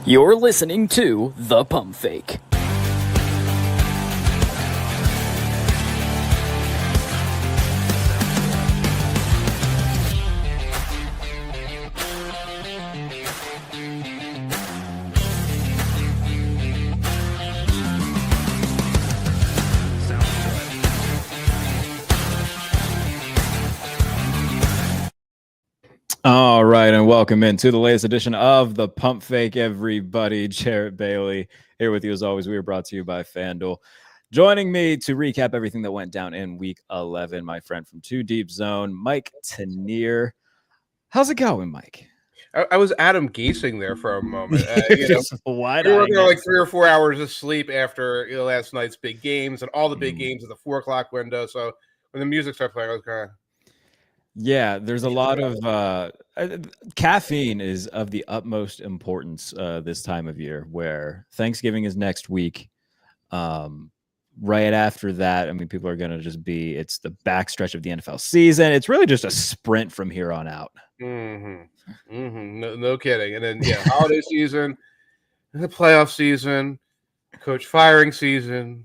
You're listening to The Pump Fake. All right, and welcome into the latest edition of the Pump Fake, everybody. Jarrett Bailey here with you as always. We are brought to you by FanDuel. Joining me to recap everything that went down in Week 11, my friend from Two Deep Zone, Mike Tanier. How's it going, Mike? I was Adam Giesing there for a moment. We were there like 3 or 4 hours of sleep after last night's big games and all the big games at the 4 o'clock window. So when the music started playing, I was kind of... Yeah, there's a lot of caffeine is of the utmost importance this time of year, where Thanksgiving is next week. Right after that, I mean, people are going to just it's the backstretch of the NFL season. It's really just a sprint from here on out. No kidding. And then, holiday season, the playoff season, coach firing season,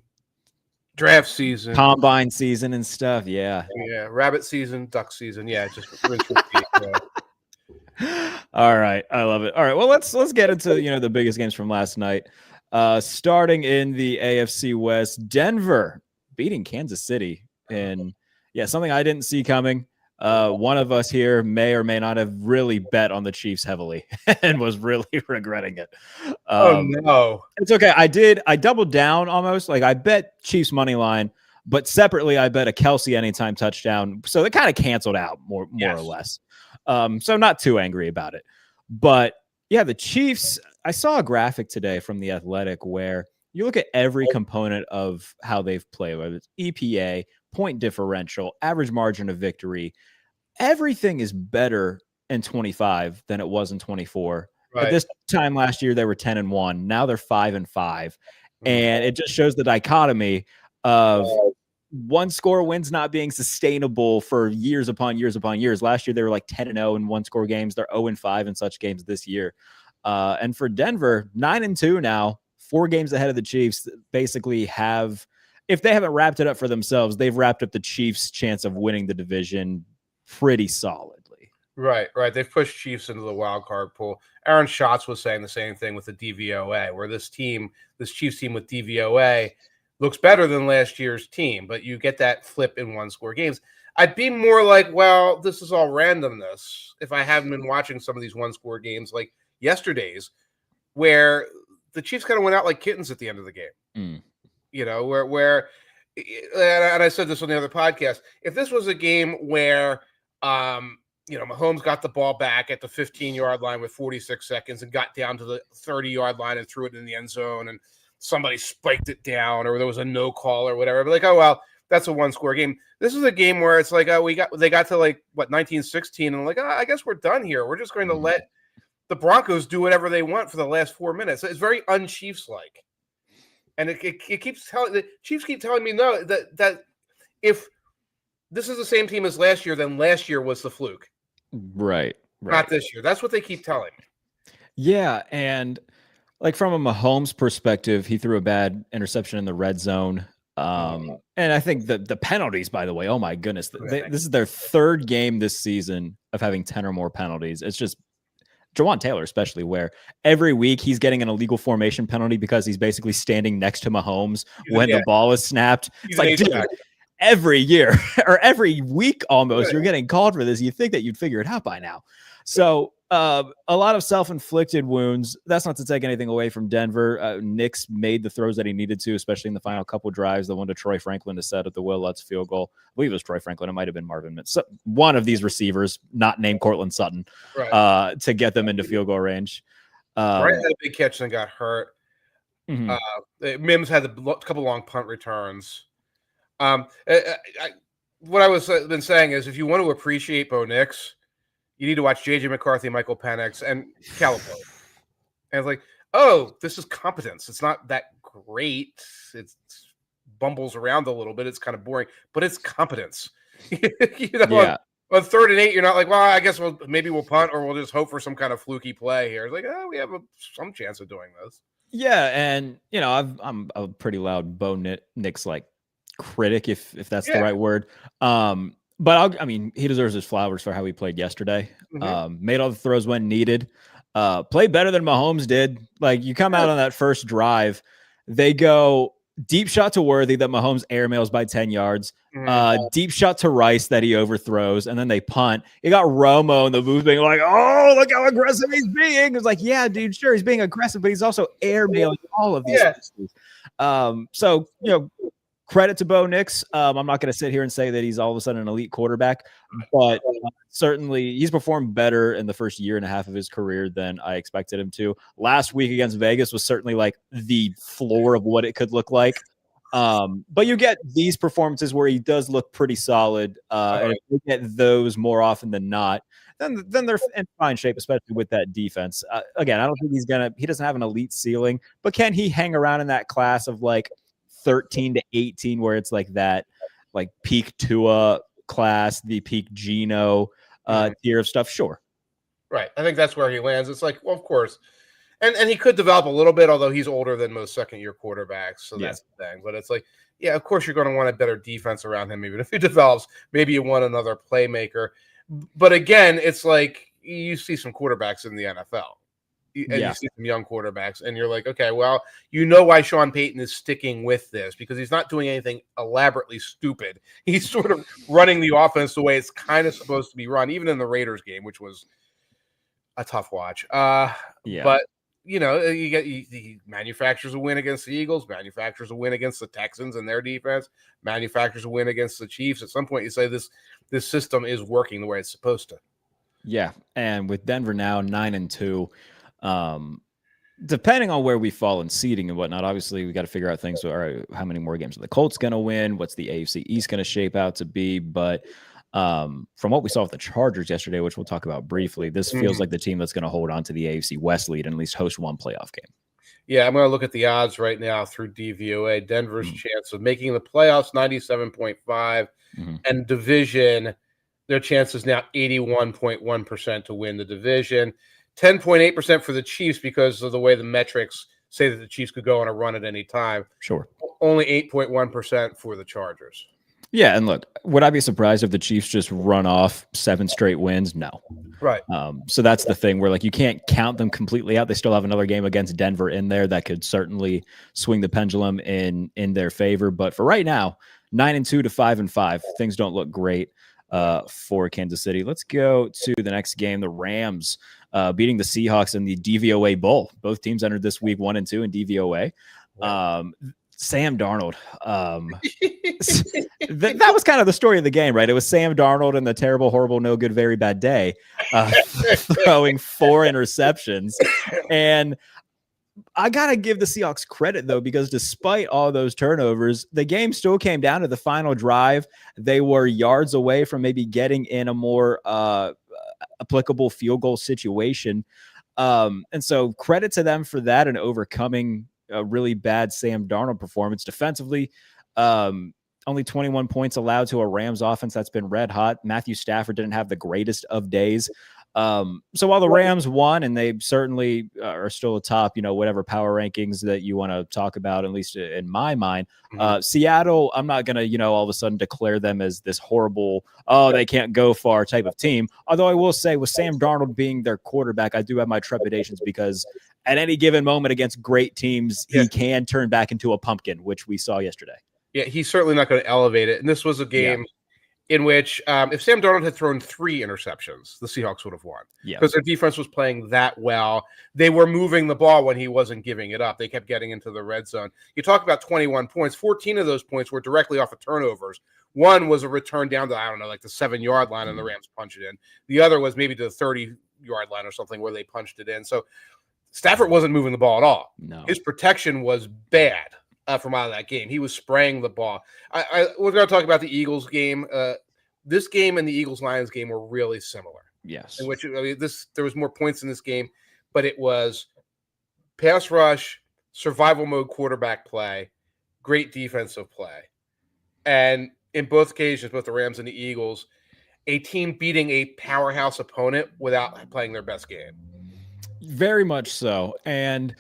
draft season, combine season and stuff. Yeah, rabbit season, duck season. Yeah, just rinse, repeat. All right, I love it. All right, well, let's get into the biggest games from last night. Starting in the AFC West, Denver beating Kansas City, and something I didn't see coming. One of us here may or may not have really bet on the Chiefs heavily and was really regretting it. Oh no, it's okay. I doubled down almost. Like I bet Chiefs money line, but separately I bet a Kelsey anytime touchdown. So it kind of canceled out more or less. So not too angry about it. But yeah, the Chiefs, I saw a graphic today from The Athletic where you look at every component of how they've played, whether it's EPA, point differential, average margin of victory. Everything is better in 25 than it was in 24. Right. At this time last year, they were 10-1. Now they're 5-5. And it just shows the dichotomy of one score wins not being sustainable for years upon years upon years. Last year, they were like 10-0 in one score games. They're 0-5 in such games this year. And for Denver, 9-2 now, 4 games ahead of the Chiefs, basically have, if they haven't wrapped it up for themselves, they've wrapped up the Chiefs' chance of winning the division pretty solidly. Right. They've pushed Chiefs into the wild card pool. Aaron Schatz was saying the same thing with the DVOA, where this Chiefs team with DVOA looks better than last year's team, but you get that flip in one-score games. I'd be more like, well, this is all randomness if I haven't been watching some of these one-score games like yesterday's, where the Chiefs kind of went out like kittens at the end of the game. Where and I said this on the other podcast, if this was a game where Mahomes got the ball back at the 15-yard line with 46 seconds and got down to the 30-yard line and threw it in the end zone and somebody spiked it down or there was a no call or whatever, but like, oh, well, that's a one-score game. This is a game where it's like, they got to like, 1916 and like, I guess we're done here. We're just going to let the Broncos do whatever they want for the last 4 minutes. It's very un-Chiefs-like. And it keeps telling, the Chiefs keep telling me, no, that if this is the same team as last year, then last year was the fluke. Right. Not this year. That's what they keep telling me. Yeah, and like from a Mahomes perspective, he threw a bad interception in the red zone. And I think the penalties, by the way, oh my goodness, this is their 3rd game this season of having 10 or more penalties. It's just Jawan Taylor, especially, where every week he's getting an illegal formation penalty because he's basically standing next to Mahomes when the ball is snapped. It's like, dude, every year or every week almost, you're getting called for this. You think that you'd figure it out by now. So a lot of self-inflicted wounds. That's not to take anything away from Denver. Nix made the throws that he needed to, especially in the final couple drives. The one to Troy Franklin to set at the Will Lutz field goal. I believe it was Troy Franklin. It might have been Marvin Mims. So one of these receivers, not named Cortland Sutton, to get them into field goal range. Brian had a big catch and got hurt. Mims had a couple long punt returns. What I was been saying is, if you want to appreciate Bo Nix, you need to watch J.J. McCarthy, Michael Penix, and Calipo. And it's like, oh, this is competence. It's not that great. It bumbles around a little bit. It's kind of boring, but it's competence. Well, 3rd and 8, you're not like, well, I guess maybe we'll punt or we'll just hope for some kind of fluky play here. It's like, we have some chance of doing this. Yeah, and I'm a pretty loud Bo Nix like critic, if that's the right word. But he deserves his flowers for how he played yesterday. Made all the throws when needed. Played better than Mahomes did. Like, you come out on that first drive, they go deep shot to Worthy that Mahomes airmails by 10 yards. Deep shot to Rice that he overthrows, and then they punt. You got Romo in the booth being like, "Oh, look how aggressive he's being." It's like, yeah, dude, sure, he's being aggressive, but he's also airmailing all of these things. So, credit to Bo Nix. I'm not going to sit here and say that he's all of a sudden an elite quarterback, but certainly he's performed better in the first year and a half of his career than I expected him to. Last week against Vegas was certainly like the floor of what it could look like. But you get these performances where he does look pretty solid, and if you get those more often than not, then they're in fine shape, especially with that defense. Again, I don't think he doesn't have an elite ceiling, but can he hang around in that class of like 13 to 18 where it's like that, like peak Tua class, the peak Geno tier of stuff? Sure. Right. I think that's where he lands. It's like, well, of course. And he could develop a little bit, although he's older than most second-year quarterbacks. So that's the thing. But it's like, yeah, of course you're going to want a better defense around him. Even if he develops, maybe you want another playmaker. But again, it's like you see some quarterbacks in the NFL. And you see some young quarterbacks, and you're like, okay, well, you know why Sean Payton is sticking with this, because he's not doing anything elaborately stupid. He's sort of running the offense the way it's kind of supposed to be run, even in the Raiders game, which was a tough watch. But he manufactures a win against the Eagles, manufactures a win against the Texans and their defense, manufactures a win against the Chiefs. At some point, you say this system is working the way it's supposed to. Yeah, and with Denver now 9-2, depending on where we fall in seeding and whatnot, obviously we got to figure out things. All right, how many more games are the Colts going to win? What's the AFC East going to shape out to be? But from what we saw with the Chargers yesterday, which we'll talk about briefly, this feels like the team that's going to hold on to the AFC West lead and at least host one playoff game. Yeah, I'm going to look at the odds right now through DVOA. Denver's chance of making the playoffs, 97.5, and division, their chance is now 81.1% to win the division. 10.8% for the Chiefs because of the way the metrics say that the Chiefs could go on a run at any time. Sure. Only 8.1% for the Chargers. Yeah, and look, would I be surprised if the Chiefs just run off 7 straight wins? No. Right. So that's the thing where, like, you can't count them completely out. They still have another game against Denver in there that could certainly swing the pendulum in their favor. But for right now, 9-2 to 5-5, things don't look great for Kansas City. Let's go to the next game, the Rams beating the Seahawks in the DVOA Bowl. Both teams entered this week 1-2 in DVOA. Sam Darnold. That was kind of the story of the game, right? It was Sam Darnold and the terrible, horrible, no good, very bad day, throwing 4 interceptions. And I got to give the Seahawks credit, though, because despite all those turnovers, the game still came down to the final drive. They were yards away from maybe getting in a more applicable field goal situation. And so credit to them for that and overcoming a really bad Sam Darnold performance. Defensively, only 21 points allowed to a Rams offense that's been red hot. Matthew Stafford didn't have the greatest of days. So while the Rams won, and they certainly are still atop, whatever power rankings that you want to talk about, at least in my mind, Seattle, I'm not going to, all of a sudden declare them as this horrible, they can't go far type of team. Although I will say with Sam Darnold being their quarterback, I do have my trepidations because at any given moment against great teams, he can turn back into a pumpkin, which we saw yesterday. Yeah, he's certainly not going to elevate it. And this was a game in which if Sam Darnold had thrown 3 interceptions, the Seahawks would have won. Yeah, because their defense was playing that well. They were moving the ball when he wasn't giving it up. They kept getting into the red zone. You talk about 21 points. 14 of those points were directly off of turnovers. One was a return down to, like the 7-yard line and the Rams punched it in. The other was maybe to the 30-yard line or something where they punched it in. So Stafford wasn't moving the ball at all. No. His protection was bad. From out of that game, he was spraying the ball. We're going to talk about the Eagles game. This game and the Eagles-Lions game were really similar. Yes, in which there was more points in this game, but it was pass rush, survival mode quarterback play, great defensive play, and in both occasions, both the Rams and the Eagles, a team beating a powerhouse opponent without playing their best game. Very much so. And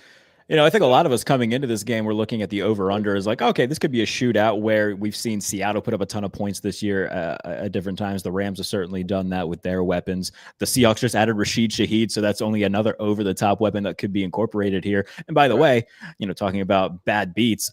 I think a lot of us coming into this game, we're looking at the over-under as like, okay, this could be a shootout where we've seen Seattle put up a ton of points this year at different times. The Rams have certainly done that with their weapons. The Seahawks just added Rashid Shaheed, so that's only another over-the-top weapon that could be incorporated here. And by the way, talking about bad beats,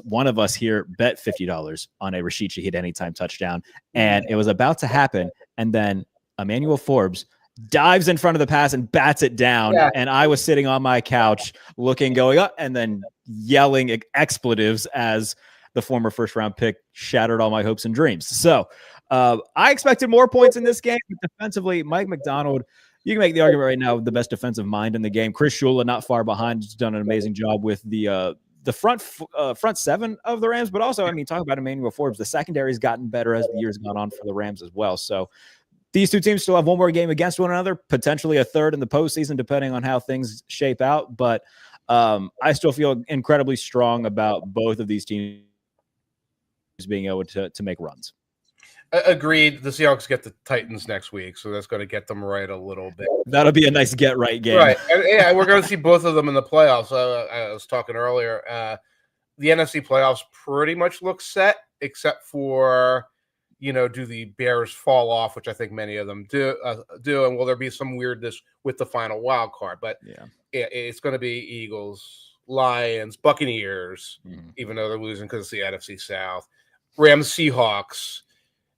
one of us here bet $50 on a Rashid Shaheed anytime touchdown, and it was about to happen, and then Emmanuel Forbes dives in front of the pass and bats it down. Yeah. And I was sitting on my couch going up and then yelling expletives as the former first round pick shattered all my hopes and dreams. So I expected more points in this game. Defensively, Mike McDonald, you can make the argument right now, the best defensive mind in the game. Chris Shula, not far behind, has done an amazing job with the front seven of the Rams, but also, talk about Emmanuel Forbes. The secondary's gotten better as the years gone on for the Rams as well. So these two teams still have one more game against one another, potentially a third in the postseason, depending on how things shape out. But I still feel incredibly strong about both of these teams being able to make runs. Agreed. The Seahawks get the Titans next week, so that's going to get them right a little bit. That'll be a nice get-right game. Right. And, yeah, we're going to see both of them in the playoffs. I was talking earlier. The NFC playoffs pretty much look set, except for – do the Bears fall off, which I think many of them do, and will there be some weirdness with the final wild card? But yeah, it's going to be Eagles, Lions, Buccaneers, even though they're losing because it's the NFC South, Rams, Seahawks,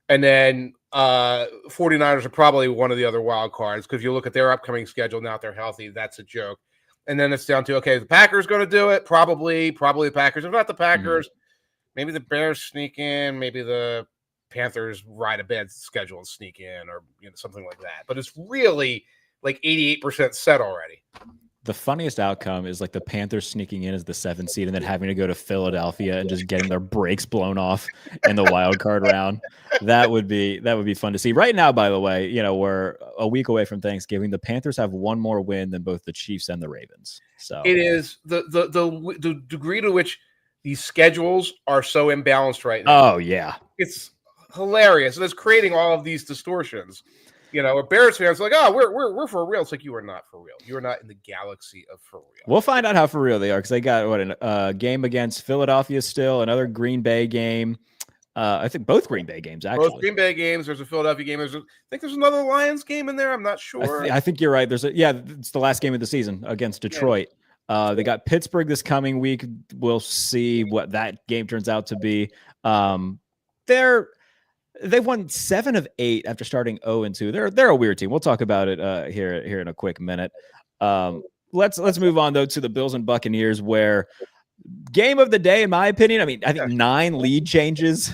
and then 49ers are probably one of the other wild cards because if you look at their upcoming schedule now, they're healthy. That's a joke. And then it's down to, okay, the Packers going to do it? Probably the Packers. If not the Packers, maybe the Bears sneak in, maybe the Panthers ride a bad schedule and sneak in or something like that. But it's really like 88% set already. The funniest outcome is like the Panthers sneaking in as the 7th seed and then having to go to Philadelphia and just getting their brakes blown off in the wild card round. That would be fun to see. Right now, by the way, we're a week away from Thanksgiving. The Panthers have one more win than both the Chiefs and the Ravens. So it is the degree to which these schedules are so imbalanced right now. Oh yeah. It's hilarious. And it's creating all of these distortions. Bears fans are like, oh, we're for real. It's like, you are not for real. You are not in the galaxy of for real. We'll find out how for real they are because they got a game against Philadelphia still, another Green Bay game. I think both Green Bay games, actually. Both Green Bay games. There's a Philadelphia game. I think there's another Lions game in there. I'm not sure. I think you're right. It's the last game of the season against Detroit. Yeah. They got Pittsburgh this coming week. We'll see what that game turns out to be. They've won 7 of 8 after starting 0-2. They're a weird team. We'll talk about it here in a quick minute. Let's move on though to the Bills and Buccaneers, where game of the day, in my opinion. I think 9 lead changes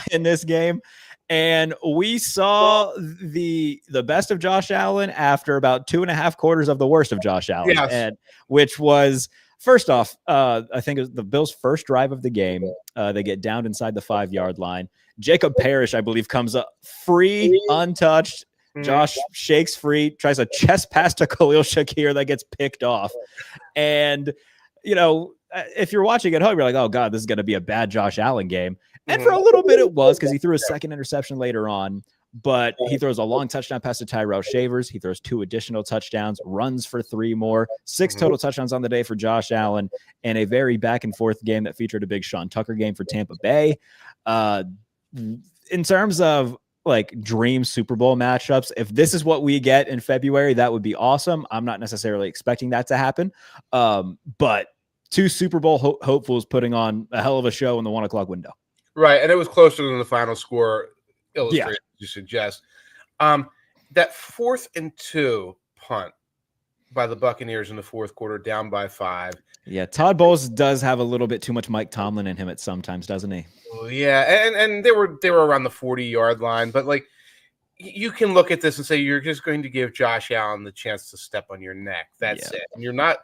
in this game, and we saw the best of Josh Allen after about 2.5 quarters of the worst of Josh Allen, and which was. First off, I think it was the Bills' first drive of the game. They get down inside the 5-yard line. Jacob Parrish, I believe, comes up free, untouched. Josh shakes free, tries a chest pass to Khalil Shakir that gets picked off. And, if you're watching at home, you're like, oh, God, this is going to be a bad Josh Allen game. And for a little bit it was because he threw a second interception later on. But he throws a long touchdown pass to Tyrell Shavers. He throws 2 additional touchdowns, runs for 3 more, 6 total touchdowns on the day for Josh Allen, and a very back and forth game that featured a big Sean Tucker game for Tampa Bay. In terms of like dream Super Bowl matchups, if this is what we get in February, that would be awesome. I'm not necessarily expecting that to happen. But 2 Super Bowl hopefuls putting on a hell of a show in the 1 o'clock window. Right. And it was closer than the final score illustrates. You suggest that 4th and 2 punt by the Buccaneers in the fourth quarter, down by 5. Yeah, Todd Bowles does have a little bit too much Mike Tomlin in him at sometimes, doesn't he? Yeah, and they were around the 40-yard line, but like you can look at this and say you're just going to give Josh Allen the chance to step on your neck. That's it. And you're not.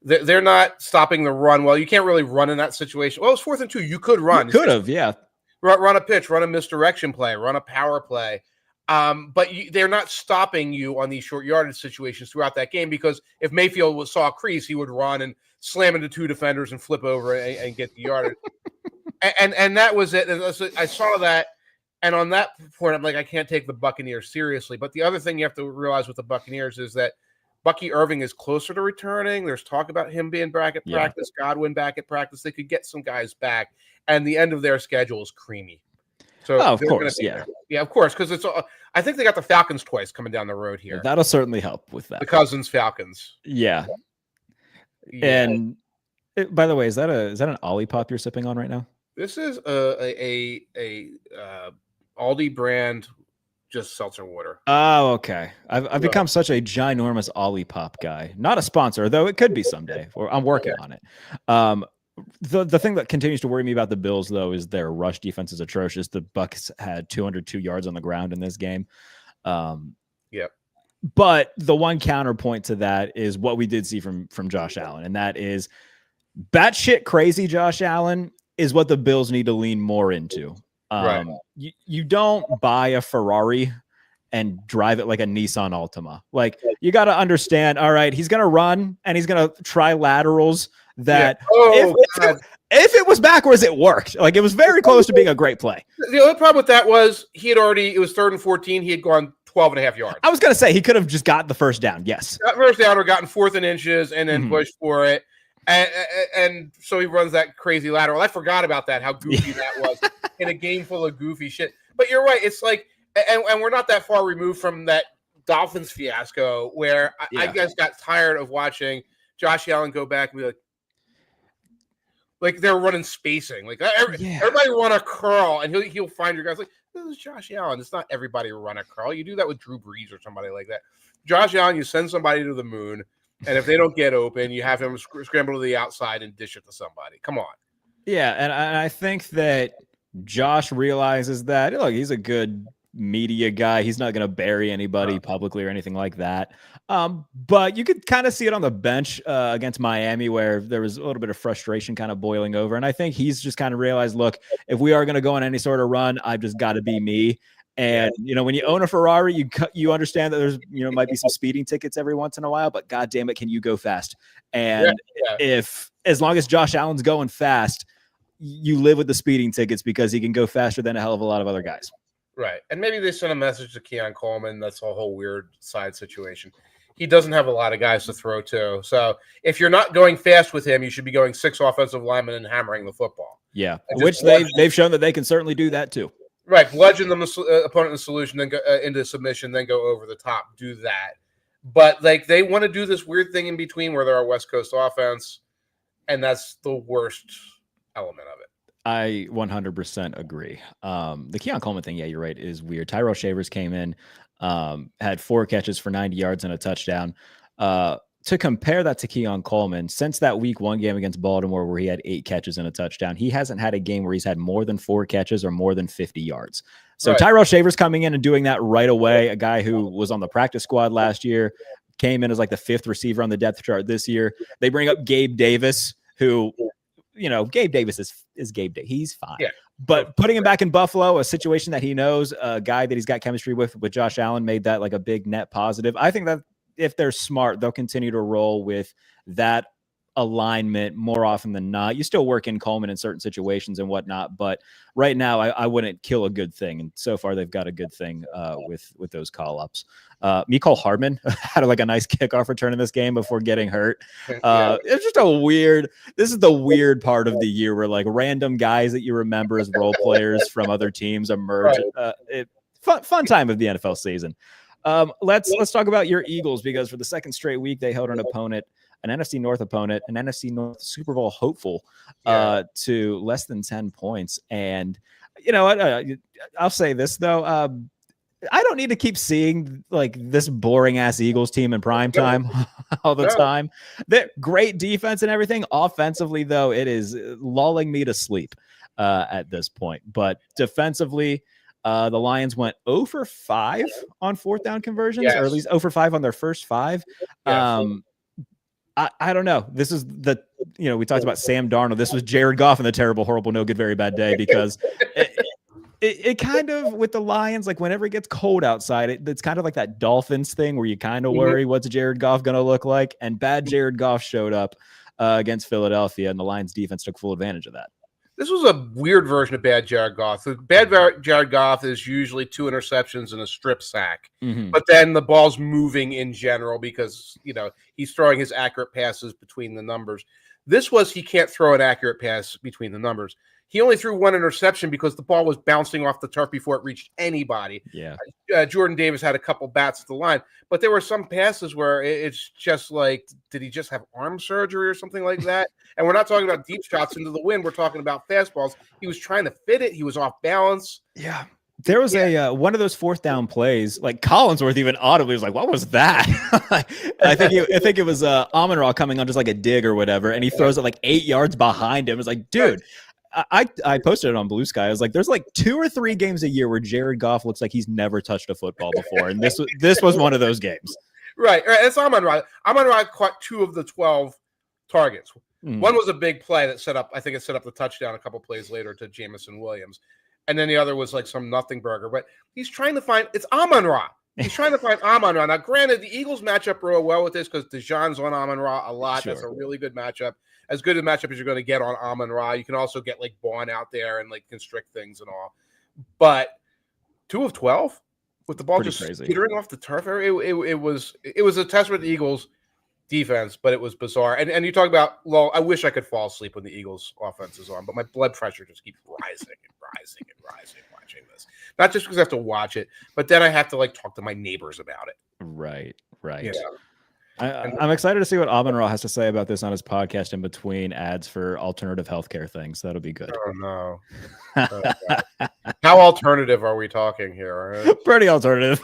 They're not stopping the run. Well, you can't really run in that situation. Well, it's 4th and 2. You could run. You could have, yeah. Run a pitch, run a misdirection play, run a power play. But they're not stopping you on these short yardage situations throughout that game because if Mayfield saw a crease, he would run and slam into 2 defenders and flip over and get the yardage. and that was it. I saw that, And on that point, I'm like, I can't take the Buccaneers seriously. But the other thing you have to realize with the Buccaneers is that Bucky Irving is closer to returning. There's talk about him being back at practice, Godwin back at practice. They could get some guys back, and the end of their schedule is creamy. So, of course, yeah, of course, because it's. I think they got the Falcons twice coming down the road here. That'll certainly help with that. The Cousins Falcons. Yeah. And by the way, is that an Ollie Pop you're sipping on right now? This is a Aldi brand, just seltzer water. Oh, okay. I've become such a ginormous Ollie Pop guy. Not a sponsor, though it could be someday. I'm working on it. The thing that continues to worry me about the Bills, though, is their rush defense is atrocious. The Bucs had 202 yards on the ground in this game. But the one counterpoint to that is what we did see from Josh Allen, and that is batshit crazy Josh Allen is what the Bills need to lean more into. Right. You don't buy a Ferrari and drive it like a Nissan Altima. Like, you got to understand, all right, he's going to run and he's going to try laterals that if it was backwards, it worked. Like, it was very close to being a great play. The only problem with that was it was 3rd and 14. He had gone 12 and a half yards. I was going to say he could have just got the first down. Yes. Got first down or gotten 4th and inches and then pushed for it. And so he runs that crazy lateral. I forgot about that, how goofy that was in a game full of goofy shit. But you're right. It's like, and we're not that far removed from that Dolphins fiasco where I guess got tired of watching Josh Allen go back and be like they're running spacing. Like everybody run a curl and he'll find your guys like, this is Josh Allen. It's not everybody run a curl. You do that with Drew Brees or somebody like that. Josh Allen, you send somebody to the moon. And if they don't get open, you have him scramble to the outside and dish it to somebody. Come on. Yeah, and I think that Josh realizes that, look, he's a good media guy. He's not going to bury anybody publicly or anything like that. But you could kind of see it on the bench against Miami where there was a little bit of frustration kind of boiling over. And I think he's just kind of realized, look, if we are going to go on any sort of run, I've just got to be me. And, when you own a Ferrari, you understand that there's, might be some speeding tickets every once in a while, but God damn it, can you go fast? And as long as Josh Allen's going fast, you live with the speeding tickets because he can go faster than a hell of a lot of other guys. Right. And maybe they sent a message to Keon Coleman. That's a whole weird side situation. He doesn't have a lot of guys to throw to. So if you're not going fast with him, you should be going 6 offensive linemen and hammering the football. Yeah, which they've shown that they can certainly do that too. Right, bludgeon them opponent in the solution, then go into submission, then go over the top. Do that, but they want to do this weird thing in between where they're a West Coast offense, and that's the worst element of it. I 100% agree. The Keon Coleman thing, you're right, is weird. Tyrell Shavers came in, had 4 catches for 90 yards and a touchdown. To compare that to Keon Coleman, since that week 1 game against Baltimore where he had 8 catches and a touchdown, he hasn't had a game where he's had more than 4 catches or more than 50 yards. So Tyrell Shavers coming in and doing that right away, a guy who was on the practice squad last year, came in as like the 5th receiver on the depth chart this year. They bring up Gabe Davis, who, Gabe Davis is Gabe Davis. He's fine. Yeah. But putting him back in Buffalo, a situation that he knows, a guy that he's got chemistry with Josh Allen, made that like a big net positive. I think that if they're smart, they'll continue to roll with that alignment more often than not. You still work in Coleman in certain situations and whatnot, but right now I wouldn't kill a good thing. And so far they've got a good thing with those call-ups. Mecole Hardman had like a nice kickoff return in this game before getting hurt. It's just this is the weird part of the year where like random guys that you remember as role players from other teams emerge. Fun time of the NFL season. Let's talk about your Eagles, because for the second straight week they held an opponent, an NFC North opponent, an NFC North Super Bowl hopeful, to less than 10 points. And I'll say this though, I don't need to keep seeing like this boring ass Eagles team in prime time all the time. They're great defense and everything. Offensively though, it is lulling me to sleep at this point. But defensively, the Lions went 0 for 5 on 4th down conversions, or at least 0 for 5 on their first 5. I don't know. This is we talked about Sam Darnold. This was Jared Goff in the terrible, horrible, no good, very bad day, because it kind of, with the Lions, like whenever it gets cold outside, it's kind of like that Dolphins thing where you kind of worry what's Jared Goff going to look like. And bad Jared Goff showed up against Philadelphia, and the Lions defense took full advantage of that. This was a weird version of bad Jared Goff. The bad Jared Goff is usually 2 interceptions and a strip sack, but then the ball's moving in general because he's throwing his accurate passes between the numbers. This was he can't throw an accurate pass between the numbers. He only threw 1 interception because the ball was bouncing off the turf before it reached anybody. Yeah. Jordan Davis had a couple bats at the line, but there were some passes where it's just like, did he just have arm surgery or something like that? And we're not talking about deep shots into the wind. We're talking about fastballs. He was trying to fit it. He was off balance. Yeah. There was a one of those 4th down plays, like Collinsworth even audibly was like, "What was that?" I think it was Amon-Ra coming on just like a dig or whatever, and he throws it like 8 yards behind him. It's like, dude. I posted it on Blue Sky. I was like, there's like 2 or 3 games a year where Jared Goff looks like he's never touched a football before, and this was one of those games. Right. It's Amon-Ra. Amon-Ra caught 2 of the 12 targets. One was a big play that set up the touchdown a couple plays later to Jamison Williams, and then the other was like some nothing burger. But he's trying to find Amon-Ra. He's trying to find Amon-Ra. Now, granted, the Eagles match up real well with this because DeJohn's on Amon-Ra a lot. Sure. That's a really good matchup. As good a matchup as you're going to get on Amon-Ra. You can also get like Bond out there and like constrict things and all. But 2 of 12 with the ball pretty just skittering off the turf. It was a testament to the Eagles defense, but it was bizarre. And you talk about, I wish I could fall asleep when the Eagles offense is on, but my blood pressure just keeps rising and rising and rising watching this. Not just because I have to watch it, but then I have to like talk to my neighbors about it. Right. I'm excited to see what Amon-Ra has to say about this on his podcast in between ads for alternative healthcare things. That'll be good. Oh, no. How alternative are we talking here? Right? Pretty alternative.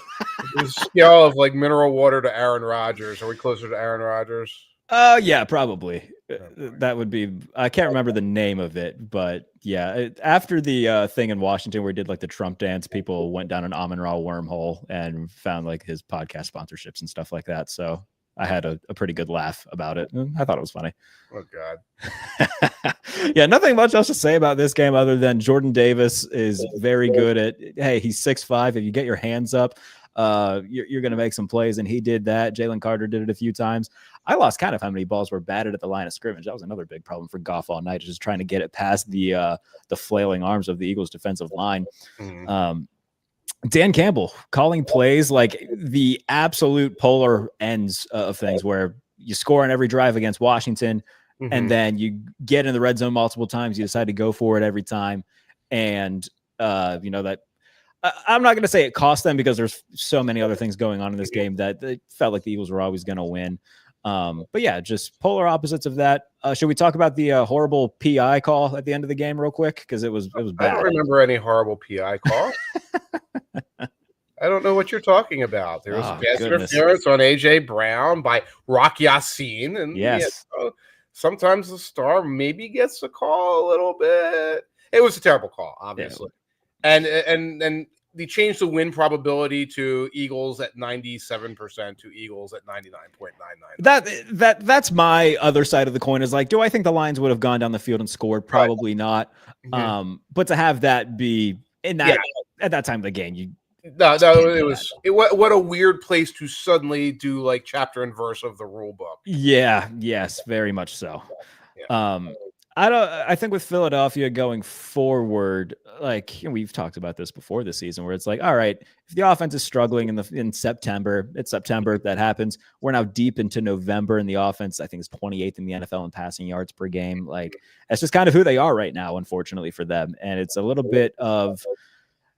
The scale of like mineral water to Aaron Rodgers. Are we closer to Aaron Rodgers? Yeah, probably. That would be. I can't remember the name of it, but yeah. After the thing in Washington where he did like the Trump dance, people went down an Amon-Ra wormhole and found like his podcast sponsorships and stuff like that. So I had a pretty good laugh about it. I thought it was funny. Oh, God. Yeah, nothing much else to say about this game other than Jordan Davis is very good at, hey, he's 6'5". If you get your hands up, you're going to make some plays, and he did that. Jalen Carter did it a few times. I lost count of how many balls were batted at the line of scrimmage. That was another big problem for Goff all night, just trying to get it past the flailing arms of the Eagles defensive line. Dan Campbell calling plays like the absolute polar ends of things where you score on every drive against Washington and then you get in the red zone multiple times. You decide to go for it every time. And, that I'm not going to say it cost them because there's so many other things going on in this game that it felt like the Eagles were always going to win. But yeah, just polar opposites of that. Should we talk about the horrible PI call at the end of the game real quick? Because it was bad. I don't remember any horrible PI call. I don't know what you're talking about. There was pass interference on AJ Brown by Rock Yassin, and yes, sometimes the star maybe gets a call a little bit. It was a terrible call, obviously, and they changed the win probability to Eagles at 97% to Eagles at 99.99. That's my other side of the coin. Is like, do I think the Lions would have gone down the field and scored? Probably not. But to have that be in that at that time of the game, what a weird place to suddenly do like chapter and verse of the rule book. Yeah, yes, very much so. Yeah. I think with Philadelphia going forward, like we've talked about this before this season, where it's like, all right, if the offense is struggling in September, it's September that happens. We're now deep into November, and the offense, I think, is 28th in the NFL in passing yards per game. Like that's just kind of who they are right now, unfortunately for them, and it's a little bit of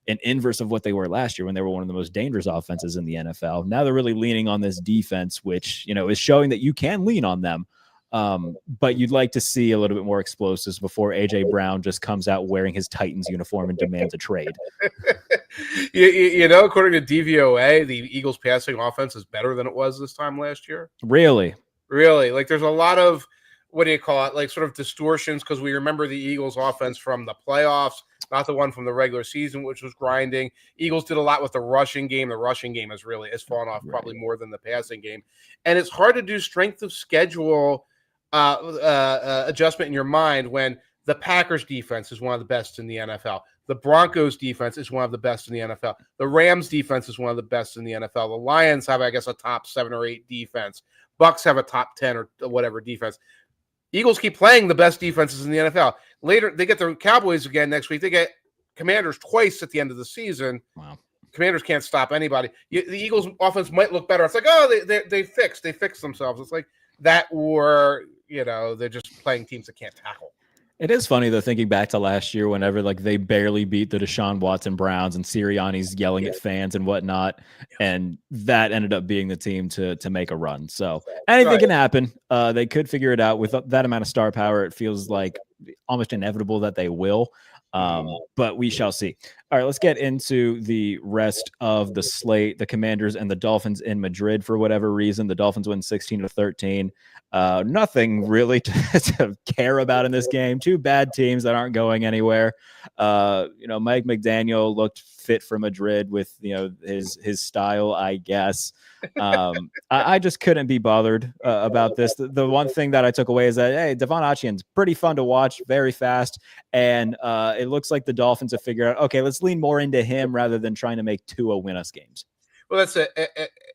an inverse of what they were last year when they were one of the most dangerous offenses in the NFL. Now they're really leaning on this defense, which is showing that you can lean on them. But you'd like to see a little bit more explosives before AJ Brown just comes out wearing his Titans uniform and demands a trade. According to DVOA, the Eagles passing offense is better than it was this time last year. Really? Like there's a lot of, what do you call it? Like sort of distortions. Cause we remember the Eagles offense from the playoffs, not the one from the regular season, which was grinding. Eagles did a lot with the rushing game. The rushing game has fallen off probably more than the passing game. And it's hard to do strength of schedule adjustment in your mind when the Packers defense is one of the best in the NFL. The Broncos defense is one of the best in the NFL. The Rams defense is one of the best in the NFL. The Lions have, I guess, a top 7 or 8 defense. Bucks have a top 10 or whatever defense. Eagles keep playing the best defenses in the NFL. Later, they get the Cowboys again next week. They get Commanders twice at the end of the season. Wow. Commanders can't stop anybody. The Eagles' offense might look better. It's like, oh, they fixed themselves. It's like that, or they're just playing teams that can't tackle. It is funny though, thinking back to last year, whenever like they barely beat the Deshaun Watson Browns and Sirianni's yelling at fans and whatnot, and that ended up being the team to make a run. So anything can happen. They could figure it out with that amount of star power. It feels like almost inevitable that they will. But we shall see. All right, let's get into the rest of the slate. The Commanders and the Dolphins in Madrid for whatever reason. The Dolphins win 16-13. Nothing really to care about in this game. Two bad teams that aren't going anywhere. Mike McDaniel looked fit for Madrid with his style, I guess. I just couldn't be bothered about this. The one thing that I took away is that, hey, Devon Achian's pretty fun to watch, very fast, and it looks like the Dolphins have figured out, okay, let's lean more into him rather than trying to make Tua win us games. Well, that's it.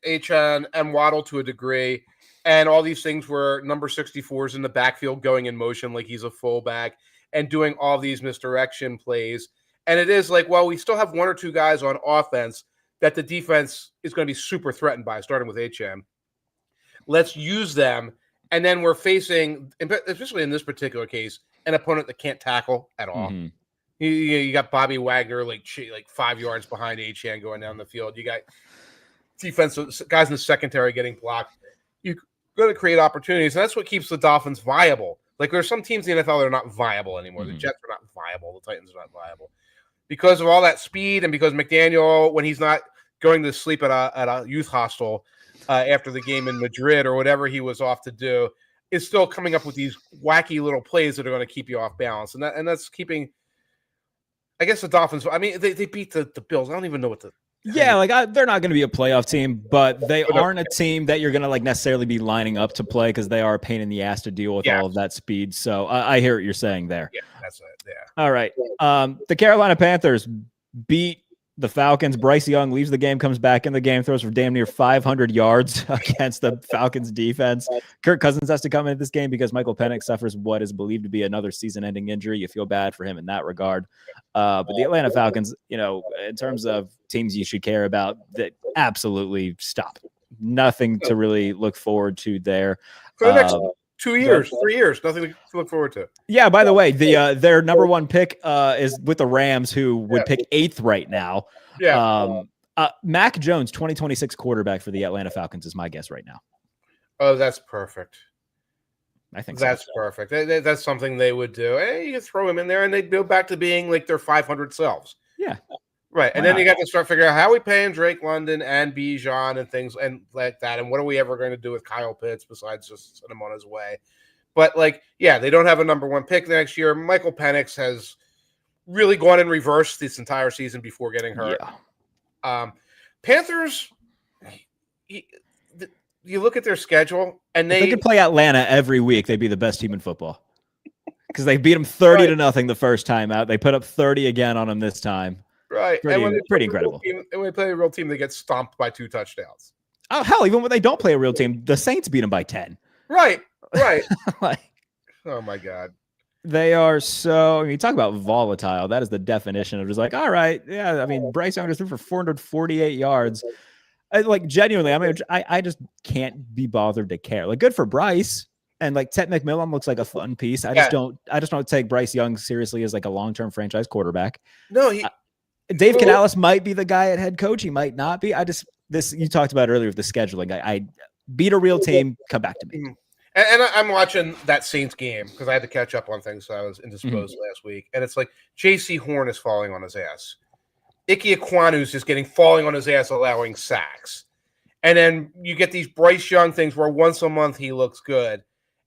Achane and Waddle to a degree, and all these things where number 64 is in the backfield going in motion like he's a fullback and doing all these misdirection plays. And it is like, well, we still have one or two guys on offense that the defense is going to be super threatened by, starting with HM. Let's use them. And then we're facing, especially in this particular case, an opponent that can't tackle at all. Mm-hmm. You got Bobby Wagner like 5 yards behind HM going down the field. You got defensive guys in the secondary getting blocked. You're going to create opportunities, and that's what keeps the Dolphins viable. Like, there's some teams in the NFL that are not viable anymore. Mm-hmm. The Jets are not viable. The Titans are not viable. Because of all that speed and because McDaniel, when he's not going to sleep at a youth hostel after the game in Madrid or whatever he was off to do, is still coming up with these wacky little plays that are going to keep you off balance. And that's keeping, I guess, the Dolphins. I mean, they beat the Bills. I don't even know what the. Yeah, they're not going to be a playoff team, but they aren't a team that you're going to necessarily be lining up to play because they are a pain in the ass to deal with all of that speed. So I hear what you're saying there. Yeah, that's it. Yeah. All right. The Carolina Panthers beat the Falcons. Bryce Young leaves the game, comes back in the game, throws for damn near 500 yards against the Falcons defense. Kirk Cousins has to come into this game because Michael Penix suffers what is believed to be another season-ending injury. You feel bad for him in that regard. But the Atlanta Falcons, in terms of teams you should care about, that absolutely stop. Nothing to really look forward to there. For the next 2 years, 3 years, nothing to look forward to. Yeah, by the way, their number one pick is with the Rams, who would pick 8th right now. Yeah. Mac Jones, 2026 quarterback for the Atlanta Falcons is my guess right now. Oh, that's perfect. I think that's perfect. That's something they would do. Hey, you throw him in there, and they'd go back to being like their 500 selves. Yeah. Right. And then you got to start figuring out how we paying Drake London and Bijan and things and like that. And what are we ever going to do with Kyle Pitts besides just send him on his way? But they don't have a number one pick next year. Michael Penix has really gone in reverse this entire season before getting hurt. Yeah. Panthers, you look at their schedule and they could play Atlanta every week. They'd be the best team in football because they beat them 30-0 the first time out. They put up 30 again on them this time. Right. Pretty incredible. And when they play a real team, they get stomped by 2 touchdowns. Oh, hell, even when they don't play a real team, the Saints beat them by 10. Right. Oh, my God. They are so, you talk about volatile. That is the definition of just all right. Yeah. I mean, Bryce Young just threw for 448 yards. Genuinely, I just can't be bothered to care. Good for Bryce. And Ted McMillan looks like a fun piece. I just don't take Bryce Young seriously as a long-term franchise quarterback. No, Dave Canales might be the guy at head coach. He might not be. You talked about earlier with the scheduling. I beat a real team. Come back to me. Mm-hmm. And I'm watching that Saints game because I had to catch up on things. So I was indisposed last week. And it's J.C. Horn is falling on his ass. Ike Ekwonu's just falling on his ass, allowing sacks. And then you get these Bryce Young things where once a month he looks good.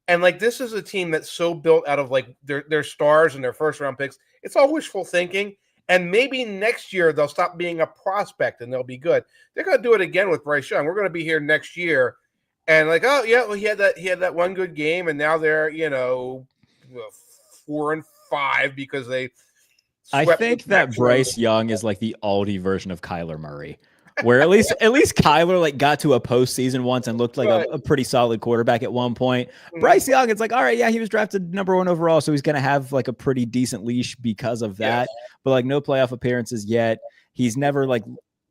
And this is a team that's so built out of their stars and their first round picks. It's all wishful thinking. And maybe next year they'll stop being a prospect and they'll be good. They're going to do it again with Bryce Young. We're going to be here next year. And he had that one good game, and now they're 4-5 because they. I think that Bryce Young is the Aldi version of Kyler Murray. Where at least Kyler like got to a postseason once and looked like a pretty solid quarterback at one point. Bryce Young, it's like, all right, yeah, he was drafted #1 overall, so he's gonna have like a pretty decent leash because of that. But like no playoff appearances yet. He's never like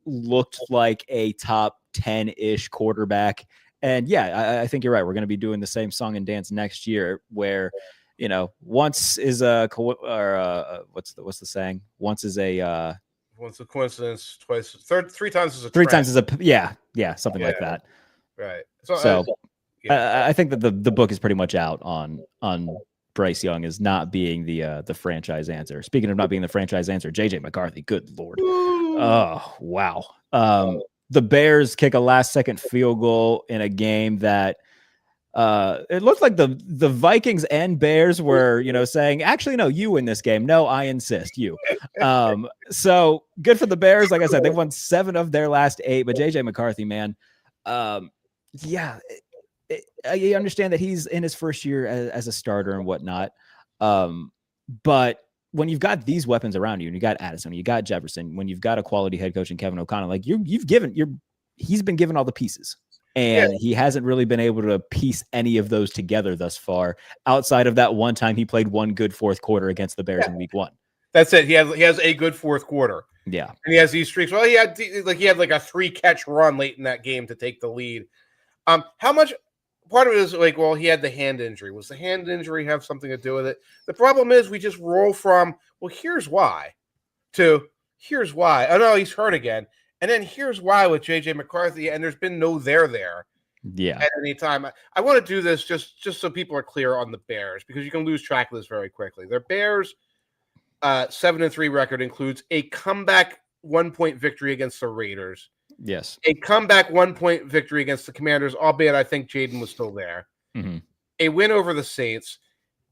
looked like a top 10-ish quarterback. And yeah, I think you're right. We're gonna be doing the same song and dance next year where once is what's the saying? Once is a once a coincidence, three times is a three trend. times is a something like that. Right. So I think that the book is pretty much out on Bryce Young as not being the franchise answer. Speaking of not being the franchise answer, JJ McCarthy, good Lord. Oh, wow. The Bears kick a last-second field goal in a game that it looked like the Vikings and Bears were, saying, actually, no, you win this game. No, I insist, you. So good for the Bears. Like I said, they've won 7 of their last 8, but JJ McCarthy, man, I understand that he's in his first year as a starter and whatnot. But when you've got these weapons around you and you got Addison, you got Jefferson, when you've got a quality head coach in Kevin O'Connell, like he's been given all the pieces. And he hasn't really been able to piece any of those together thus far, outside of that one time he played one good fourth quarter against the Bears in week 1. That's it. He has a good fourth quarter. Yeah. And he has these streaks. Well, he had like a 3-catch run late in that game to take the lead. How much part of it is like, well, he had the hand injury. Was the hand injury have something to do with it? The problem is we just roll from, well, here's why, to here's why. Oh, no, he's hurt again. And then here's why with JJ McCarthy, and there's been no there at any time. I want to do this just so people are clear on the Bears, because you can lose track of this very quickly. Their Bears 7-3 record includes a comeback 1-point victory against the Raiders. Yes. A comeback 1-point victory against the Commanders, albeit I think Jaden was still there. Mm-hmm. A win over the Saints.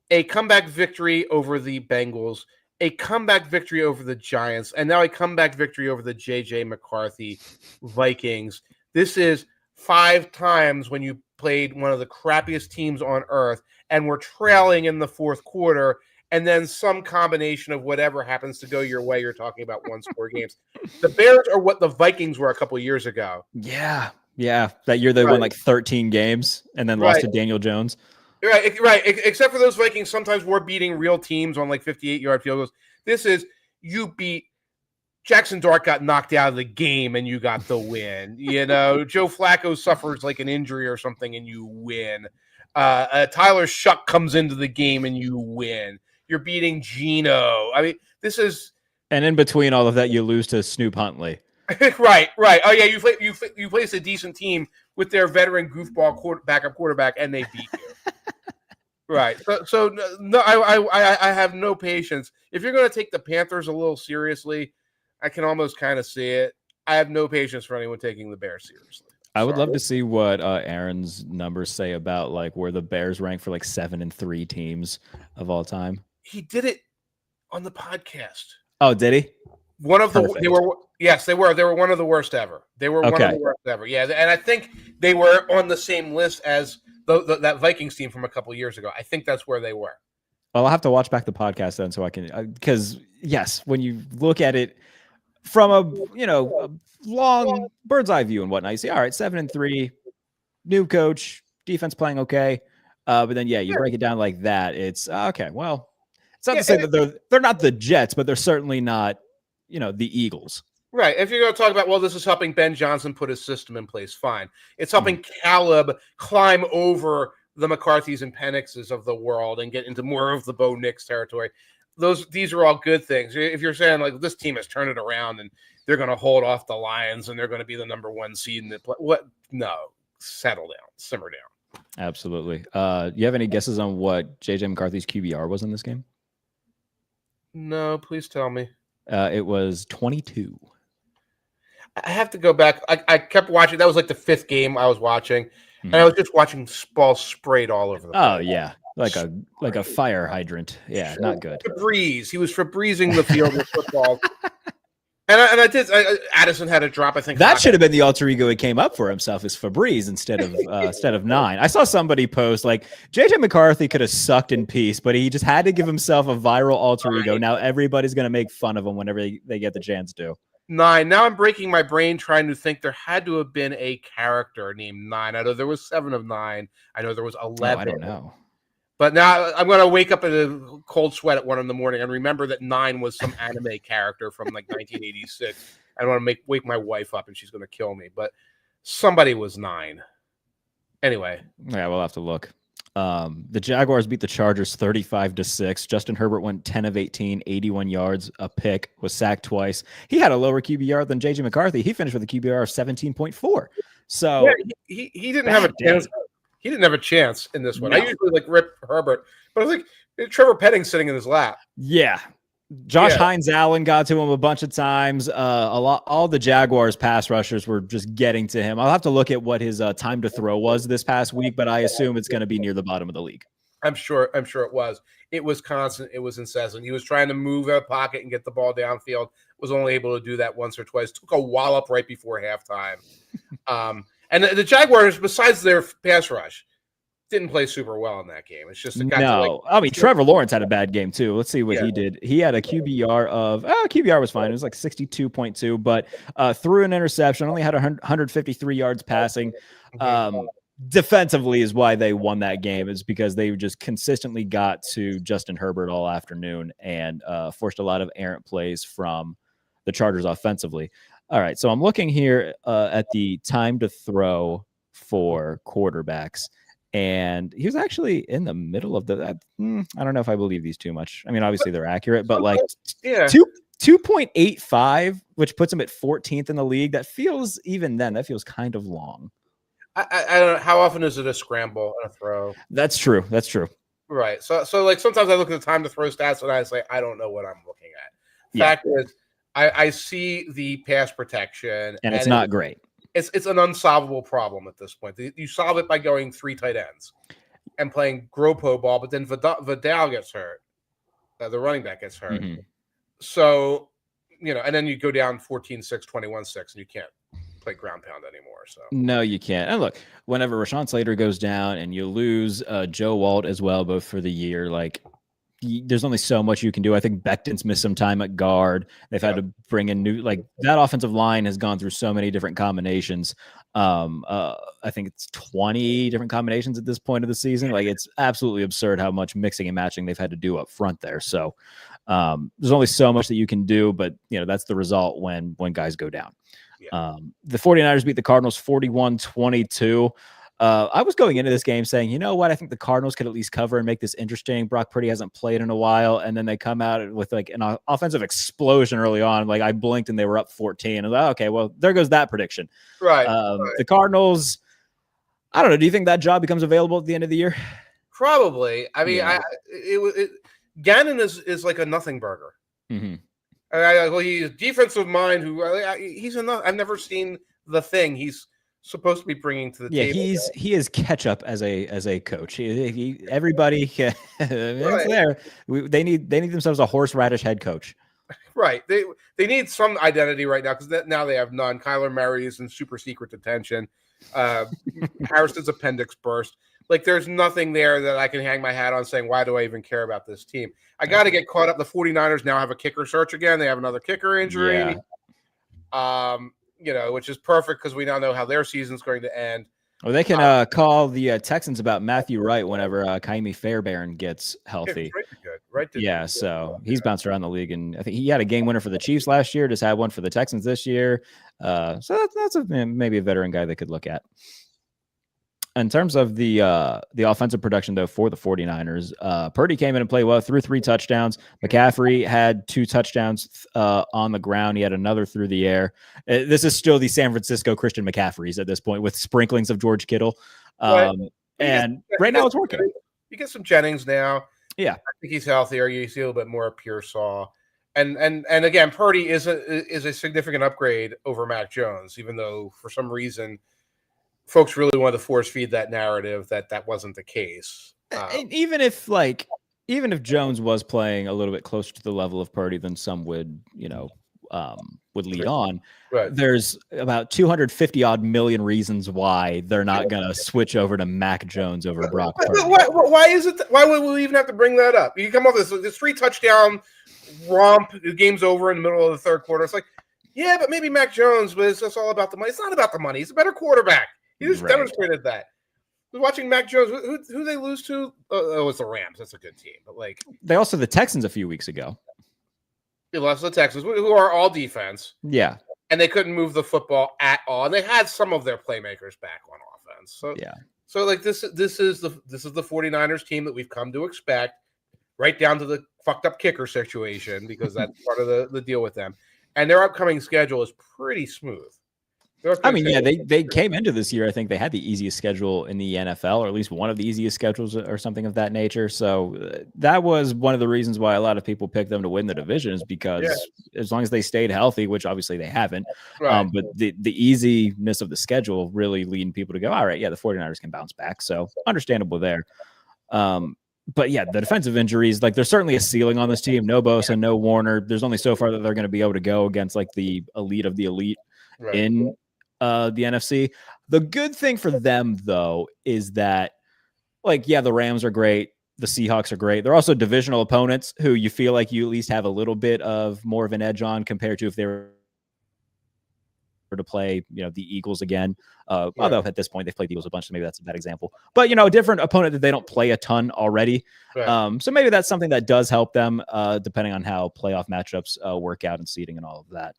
A comeback victory over the Bengals. A comeback victory over the Giants, and now a comeback victory over the JJ McCarthy Vikings. This is 5 times when you played one of the crappiest teams on earth and were trailing in the fourth quarter, and then some combination of whatever happens to go your way. You're talking about one-score games. The Bears are what the Vikings were a couple of years ago. Yeah. That year they won like 13 games and then lost to Daniel Jones. Right. Except for those Vikings, sometimes we're beating real teams on like 58-yard field goals. This is you beat Jackson Dart, got knocked out of the game, and you got the win. Joe Flacco suffers like an injury or something, and you win. Tyler Shuck comes into the game, and you win. You're beating Geno. I mean, this is. And in between all of that, you lose to Snoop Huntley. Right. Oh yeah, you place a decent team with their veteran goofball backup quarterback, and they beat you. Right. So no, I have no patience. If you're going to take the Panthers a little seriously, I can almost kind of see it. I have no patience for anyone taking the Bears seriously. I would love to see what Aaron's numbers say about like where the Bears rank for like 7-3 teams of all time. He did it on the podcast. Oh, did he? They were one of the worst ever. They were one of the worst ever. Yeah, and I think they were on the same list as that Vikings team from a couple of years ago. I think that's where they were. Well, I'll have to watch back the podcast then so I can, because yes, when you look at it from a long bird's eye view and whatnot, you see, all right, 7-3, new coach, defense playing okay. But then, you break it down like that. It's okay. Well, it's not to say that they're not the Jets, but they're certainly not, the Eagles. Right. If you're going to talk about, well, this is helping Ben Johnson put his system in place, fine. It's helping Caleb climb over the McCarthys and Penixes of the world and get into more of the Bo Nix territory. These are all good things. If you're saying like this team has turned it around and they're going to hold off the Lions and they're going to be the #1 seed in the play, what? No, settle down, simmer down. Absolutely. You have any guesses on what JJ McCarthy's QBR was in this game? No, please tell me. It was 22. I have to go back. I kept watching. That was like the 5th game I was watching, and I was just watching balls sprayed all over the place. Oh yeah, like a fire hydrant. Yeah, not good. Febreze. He was Febrezing the field with football. And I did. Addison had a drop. I think that should have been the alter ego he came up for himself is Febreze instead of 9. I saw somebody post like JJ McCarthy could have sucked in peace, but he just had to give himself a viral alter ego. Now everybody's gonna make fun of him whenever they get the chance to. 9. Now I'm breaking my brain trying to think there had to have been a character named 9. I know there was 7 of 9. I know there was 11. Oh, I don't know. But now I'm going to wake up in a cold sweat at 1 in the morning and remember that 9 was some anime character from like 1986. I don't want to wake my wife up and she's going to kill me. But somebody was 9. Anyway. Yeah, we'll have to look. The Jaguars beat the Chargers 35-6. Justin Herbert went 10 of 18, 81 yards, a pick, was sacked twice. He had a lower QBR than JJ McCarthy. He finished with a QBR of 17.4. So he didn't have a chance. He didn't have a chance in this one. No. I usually like rip Herbert, but I was like Trevor Penning sitting in his lap. Yeah. Josh Hines Allen got to him a bunch of times. All the Jaguars pass rushers were just getting to him. I'll have to look at what his time to throw was this past week, but I assume it's going to be near the bottom of the league. I'm sure it was. It was constant. It was incessant. He was trying to move out of pocket and get the ball downfield. Was only able to do that once or twice. Took a wallop right before halftime. And the Jaguars, besides their pass rush, didn't play super well in that game. It's just Trevor Lawrence had a bad game too. Let's see what he did. He had a QBR of QBR was fine. It was like 62.2, but threw an interception. Only had 153 yards passing. Defensively is why they won that game, is because they just consistently got to Justin Herbert all afternoon and forced a lot of errant plays from the Chargers offensively. All right, so I'm looking here at the time to throw for quarterbacks, and he was actually in the middle of the. I don't know if I believe these too much. I mean, obviously they're accurate, but like 2.85, which puts him at 14th in the league. That feels that feels kind of long. I don't know. How often is it a scramble and a throw? That's true. Right. So like sometimes I look at the time to throw stats and I say, I don't know what I'm looking at. Fact is, I see the pass protection. And it's not great. It's an unsolvable problem at this point. You solve it by going 3 tight ends and playing Gropo ball, but then Vidal gets hurt. The running back gets hurt. Mm-hmm. So, and then you go down 14-6, 21-6, and you can't play ground pound anymore. So no, you can't. And look, whenever Rashawn Slater goes down and you lose Joe Walt as well, both for the year, like there's only so much you can do. I think Becton's missed some time at guard. They've had to bring in new, like that offensive line has gone through so many different combinations. I think it's 20 different combinations at this point of the season. Like it's absolutely absurd how much mixing and matching they've had to do up front there. So there's only so much that you can do, but that's the result when guys go down. The 49ers beat the Cardinals 41-22. I was going into this game saying, you know what? I think the Cardinals could at least cover and make this interesting. Brock Purdy hasn't played in a while. And then they come out with like an offensive explosion early on. Like I blinked and they were up 14. I was like, okay, well, there goes that prediction. Right. The Cardinals, I don't know. Do you think that job becomes available at the end of the year? Probably. I mean, Gannon is like a nothing burger. Mm-hmm. Well, he's defensive mind. He's enough. I've never seen the thing he's supposed to be bringing to the table. He is ketchup as a coach. Everybody it's there. They need themselves a horseradish head coach. Right. They need some identity right now because now they have none. Kyler Murray is in super secret detention. Harrison's appendix burst. Like there's nothing there that I can hang my hat on saying, why do I even care about this team? I got to get caught up. The 49ers now have a kicker search again. They have another kicker injury. Which is perfect because we now know how their season's going to end. Well, they can call the Texans about Matthew Wright whenever Kaimi Fairbairn gets healthy. Right. So he's bounced around the league, and I think he had a game winner for the Chiefs last year. Just had one for the Texans this year. So that's maybe a veteran guy they could look at. In terms of the offensive production, though, for the 49ers, Purdy came in and played well, threw 3 touchdowns. McCaffrey had 2 touchdowns on the ground. He had another through the air. This is still the San Francisco Christian McCaffreys at this point with sprinklings of George Kittle. And right now it's working. You get some Jennings now. Yeah. I think he's healthier. You see a little bit more of Pearsall. And again, Purdy is a significant upgrade over Mac Jones, even though for some reason – folks really wanted to force feed that narrative that wasn't the case. And even if Jones was playing a little bit closer to the level of Purdy than some would lead on, right. There's about 250 odd million reasons why they're not going to switch over to Mac Jones over Brock Purdy. Why is it? Why would we even have to bring that up? You come up with this 3 touchdown romp. The game's over in the middle of the third quarter. It's like Yeah, but maybe Mac Jones, but it's just all about the money. It's not about the money. He's a better quarterback. He just demonstrated that. Watching Mac Jones, who they lose to? Oh, it's the Rams. That's a good team. But like they also the Texans a few weeks ago. They lost to the Texans, who are all defense. Yeah, and they couldn't move the football at all. And they had some of their playmakers back on offense. So yeah. So like this is the 49ers team that we've come to expect, right down to the fucked up kicker situation because that's part of the deal with them. And their upcoming schedule is pretty smooth. I mean, yeah, they came into this year. I think they had the easiest schedule in the NFL, or at least one of the easiest schedules, or something of that nature. So that was one of the reasons why a lot of people picked them to win the division, is because as long as they stayed healthy, which obviously they haven't, right. But the easiness of the schedule really leading people to go, all right, yeah, the 49ers can bounce back. So understandable there. But yeah, the defensive injuries, like there's certainly a ceiling on this team. No Bosa, no Warner. There's only so far that they're going to be able to go against like the elite of the elite in the NFC. The good thing for them, though, is that, like, yeah, the Rams are great. The Seahawks are great. They're also divisional opponents who you feel like you at least have a little bit of more of an edge on compared to if they were to play, the Eagles again. Although at this point they've played the Eagles a bunch, so maybe that's a bad example. But, a different opponent that they don't play a ton already. Right. So maybe that's something that does help them, depending on how playoff matchups work out and seeding and all of that.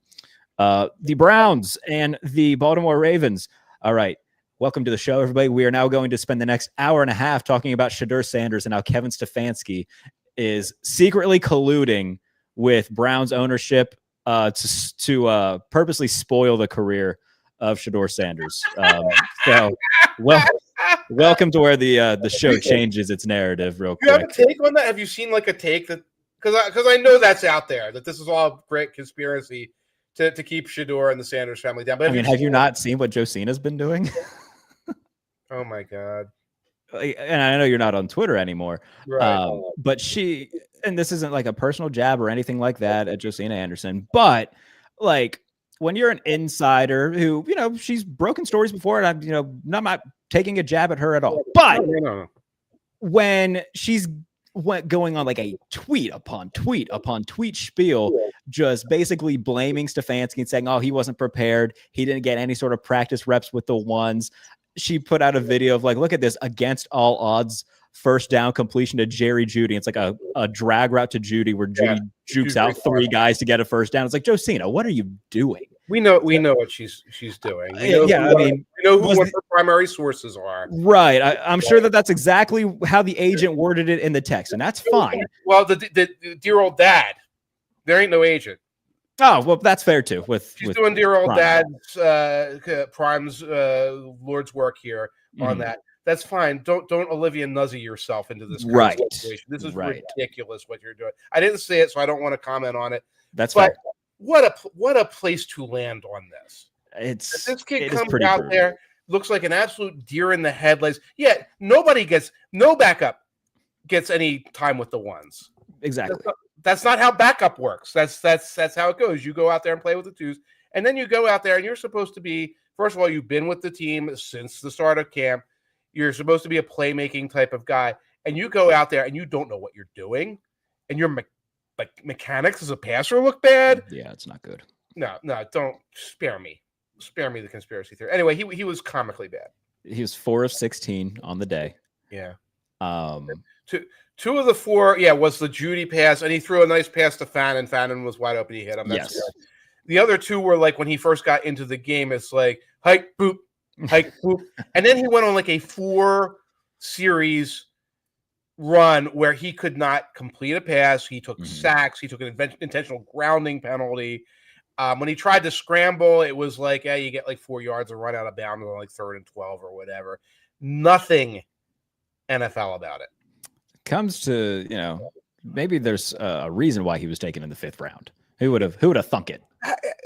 The Browns and the Baltimore Ravens. All right. Welcome to the show, everybody. We are now going to spend the next hour and a half talking about Shedeur Sanders and how Kevin Stefanski is secretly colluding with Browns ownership to purposely spoil the career of Shedeur Sanders. Welcome to where the show changes its narrative real quick. You have a take on that? Have you seen like a take that, because I know that's out there, that this is all a great conspiracy to keep Shedeur and the Sanders family down. But have you not seen what Josina's been doing? Oh my God. And I know you're not on Twitter anymore, right. But she, and this isn't like a personal jab or anything like that at Josina Anderson, but like when you're an insider who, she's broken stories before, and I'm, not taking a jab at her at all, but when she's going on like a tweet upon tweet upon tweet spiel, just basically blaming Stefanski and saying, oh, he wasn't prepared. He didn't get any sort of practice reps with the ones. She put out a video of like, look at this against all odds first down completion to Jerry Jeudy. It's like a drag route to Jeudy where Jeudy jukes out three guys to get a first down. It's like, Josina, what are you doing? We know what she's doing. We know who her primary sources are. Right. I'm sure that's exactly how the agent worded it in the text, and that's fine. Well, the dear old dad, there ain't no agent. Oh, well, that's fair too. She's doing dear old dad's Prime's Lord's work here on that. That's fine. Don't Olivia Nuzzy yourself into this kind of situation. This is ridiculous what you're doing. I didn't say it, so I don't want to comment on it. That's fair. What a place to land on this. If this kid comes out there, looks like an absolute deer in the headlights. Yeah, no backup gets any time with the ones. Exactly. That's not how backup works. That's how it goes. You go out there and play with the twos, and then you go out there and you're supposed to be, first of all, you've been with the team since the start of camp. You're supposed to be a playmaking type of guy, and you go out there and you don't know what you're doing, and your mechanics as a passer look bad. Yeah, it's not good. No, don't spare me the conspiracy theory. Anyway, he was comically bad. He was 4 of 16 on the day. Yeah. Two of the 4, was the Jeudy pass, and he threw a nice pass to Fannin. Fannin was wide open. He hit him. That's good. The other 2 were like when he first got into the game, it's like hike, boop, hike, boop. And then he went on like a 4-series run where he could not complete a pass. He took sacks. He took an intentional grounding penalty. When he tried to scramble, it was like, you get like 4 yards and run out of bounds on like 3rd and 12 or whatever. Nothing NFL about it. Comes to, maybe there's a reason why he was taken in the 5th round. Who would have thunk it?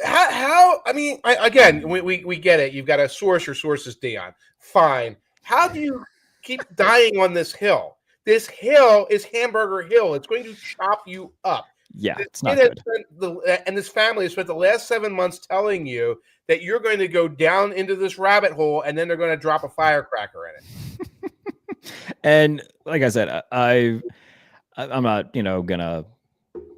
How? I mean, we get it. You've got to source. Your source is Dion. Fine. How do you keep dying on this hill? This hill is Hamburger Hill. It's going to chop you up. Yeah, it's not good. And this family has spent the last 7 months telling you that you're going to go down into this rabbit hole, and then they're going to drop a firecracker in it. And like I said, I'm not, gonna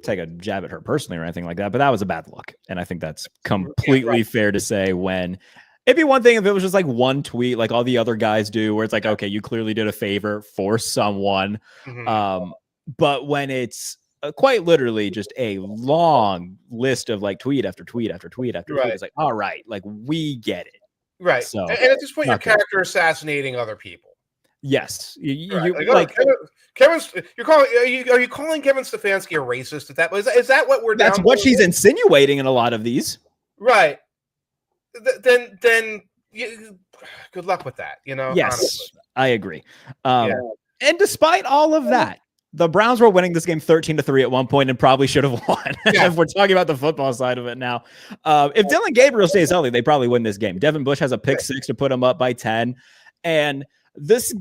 take a jab at her personally or anything like that, but that was a bad look. And I think that's completely fair to say when it'd be one thing if it was just like one tweet, like all the other guys do, where it's like, okay, you clearly did a favor for someone. But when it's quite literally just a long list of like tweet after tweet after tweet after tweet, it's like, all right, like we get it. Right. So, and at this point, you're character assassinating other people. Yes. Kevin's. You're calling. Are you calling Kevin Stefanski a racist? Is that what we're? That's what she's insinuating in a lot of these. Right. Then good luck with that. Yes, honestly. I agree. And despite all of Yeah. that, the Browns were winning this game 13-3 at one point and probably should have won. Yeah. If we're talking about the football side of it now. If Dylan Gabriel stays healthy, they probably win this game. Devin Bush has a pick six to put him up by 10. And this,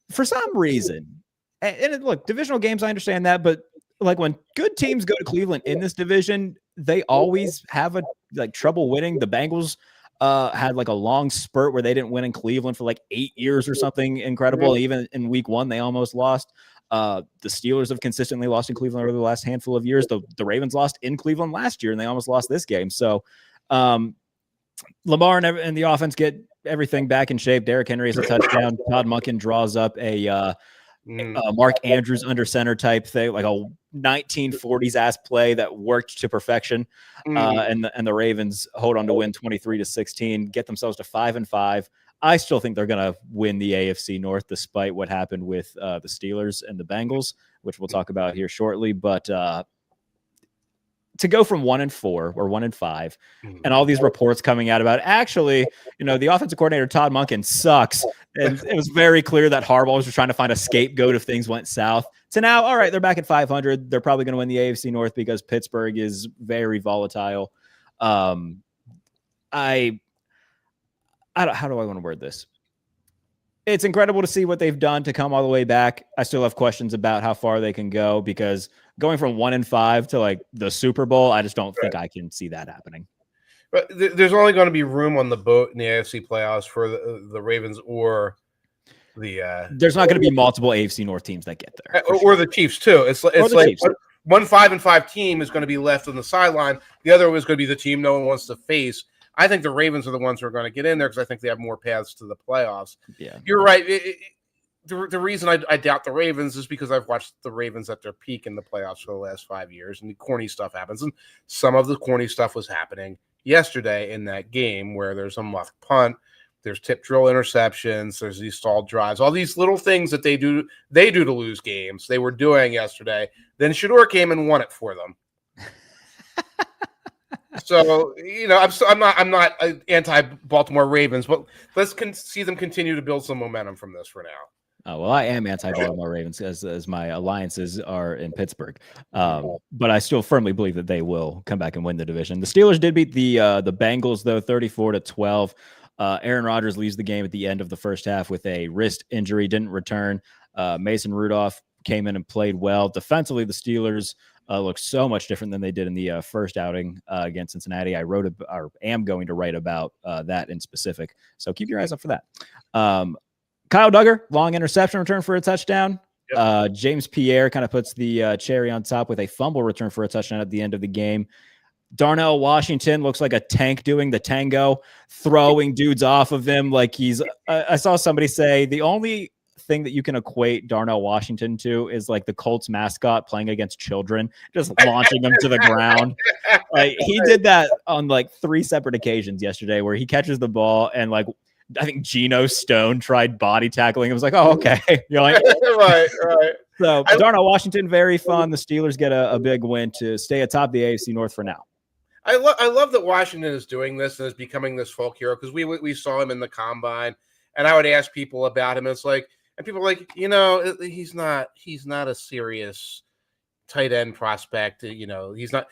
for some reason, and look, divisional games, I understand that, but like when good teams go to Cleveland in this division, they always have trouble winning. The Bengals had like a long spurt where they didn't win in Cleveland for like 8 years or something incredible. Even in week 1, they almost lost. The Steelers have consistently lost in Cleveland over the last handful of years. The Ravens lost in Cleveland last year and they almost lost this game. So Lamar and the offense get everything back in shape. Derrick Henry has a touchdown. Todd Monken draws up a Mark Andrews under center type thing, like a 1940s ass play that worked to perfection. And the Ravens hold on to win 23-16, get themselves to 5-5. I still think they're going to win the AFC North despite what happened with the Steelers and the Bengals, which we'll talk about here shortly. But to go from 1-4 or 1-5 and all these reports coming out about actually, the offensive coordinator, Todd Monken, sucks. And it was very clear that Harbaugh was just trying to find a scapegoat if things went south. So now, all right, they're back at 500. They're probably going to win the AFC North because Pittsburgh is very volatile. How do I want to word this? It's incredible to see what they've done to come all the way back. I still have questions about how far they can go because going from 1-5 to like the Super Bowl, I just don't think I can see that happening. But there's only going to be room on the boat in the AFC playoffs for the Ravens or the. There's not going to be multiple AFC North teams that get there, or the Chiefs too. It's like Chiefs. One 5-5 team is going to be left on the sideline. The other is going to be the team no one wants to face. I think the Ravens are the ones who are going to get in there because I think they have more paths to the playoffs. Yeah, you're right. The reason I doubt the Ravens is because I've watched the Ravens at their peak in the playoffs for the last 5 years, and the corny stuff happens. And some of the corny stuff was happening yesterday in that game where there's a muffed punt, there's tip drill interceptions, there's these stalled drives, all these little things that they do to lose games. They were doing yesterday. Then Shador came and won it for them. So I'm not anti-Baltimore Ravens, but let's see them continue to build some momentum from this for now. Oh, well, I am anti-Baltimore Ravens as my alliances are in Pittsburgh, but I still firmly believe that they will come back and win the division. The Steelers did beat the Bengals though, 34-12. Aaron Rodgers leaves the game at the end of the first half with a wrist injury, didn't return. Mason Rudolph came in and played well defensively. The Steelers look so much different than they did in the first outing against Cincinnati. I am going to write about that in specific. So keep your eyes up for that. Kyle Duggar, long interception return for a touchdown. Yep. James Pierre kind of puts the cherry on top with a fumble return for a touchdown at the end of the game. Darnell Washington looks like a tank doing the tango, throwing dudes off of him like he's I saw somebody say the only thing that you can equate Darnell Washington to is like the Colts mascot playing against children, just launching them to the ground. Like he did that on like 3 separate occasions yesterday where he catches the ball and like I think Geno Stone tried body tackling. It was like, oh, okay. You're like, right. So Darnell Washington, very fun. The Steelers get a big win to stay atop the AFC North for now. I love that Washington is doing this and is becoming this folk hero because we saw him in the combine, and I would ask people about him. It's like, and people are like, he's not a serious tight end prospect. He's not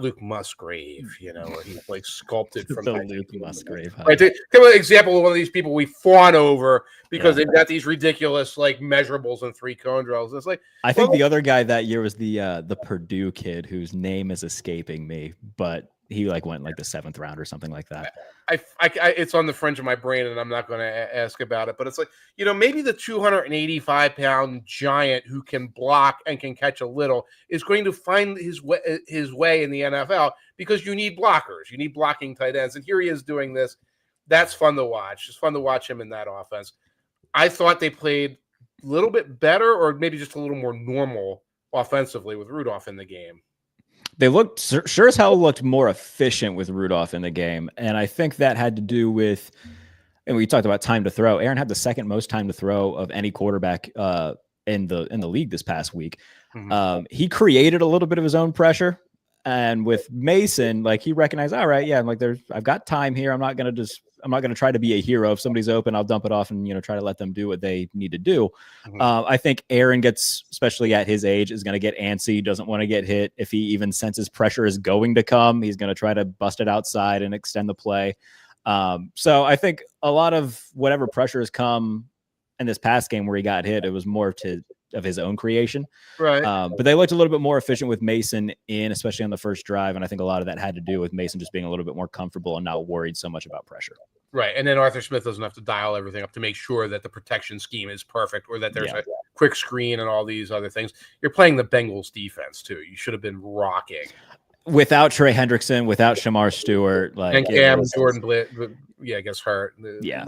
Luke Musgrave. Where he's like sculpted from the Luke Musgrave. Right, to give an example of one of these people we fawn over because they've got these ridiculous like measurables and 3 cone drills. It's like I think the other guy that year was the Purdue kid whose name is escaping me, but he like went like the 7th round or something like that. I it's on the fringe of my brain, and I'm not going to ask about it. But it's like, maybe the 285-pound giant who can block and can catch a little is going to find his way in the NFL, because you need blockers, you need blocking tight ends, and here he is doing this. That's fun to watch. It's fun to watch him in that offense. I thought they played a little bit better, or maybe just a little more normal offensively with Rudolph in the game. They looked sure as hell looked more efficient with Rudolph in the game. And I think that had to do with, and we talked about time to throw. Aaron had the second most time to throw of any quarterback in the league this past week. Mm-hmm. He created a little bit of his own pressure. And with Mason, like, he recognized, all right, yeah, like I've got time here. I'm not going to try to be a hero. If somebody's open, I'll dump it off and, try to let them do what they need to do. Mm-hmm. I think Aaron gets, especially at his age, is going to get antsy, doesn't want to get hit. If he even senses pressure is going to come, he's going to try to bust it outside and extend the play. So I think a lot of whatever pressure has come in this past game where he got hit, it was more of his own creation. Right. But they looked a little bit more efficient with Mason especially on the first drive. And I think a lot of that had to do with Mason just being a little bit more comfortable and not worried so much about pressure. Right. And then Arthur Smith doesn't have to dial everything up to make sure that the protection scheme is perfect, or that there's a quick screen and all these other things. You're playing the Bengals defense too. You should have been rocking. Without Trey Hendrickson, without Shamar Stewart, and Cam Jordan Blitt, I guess hurt. Yeah,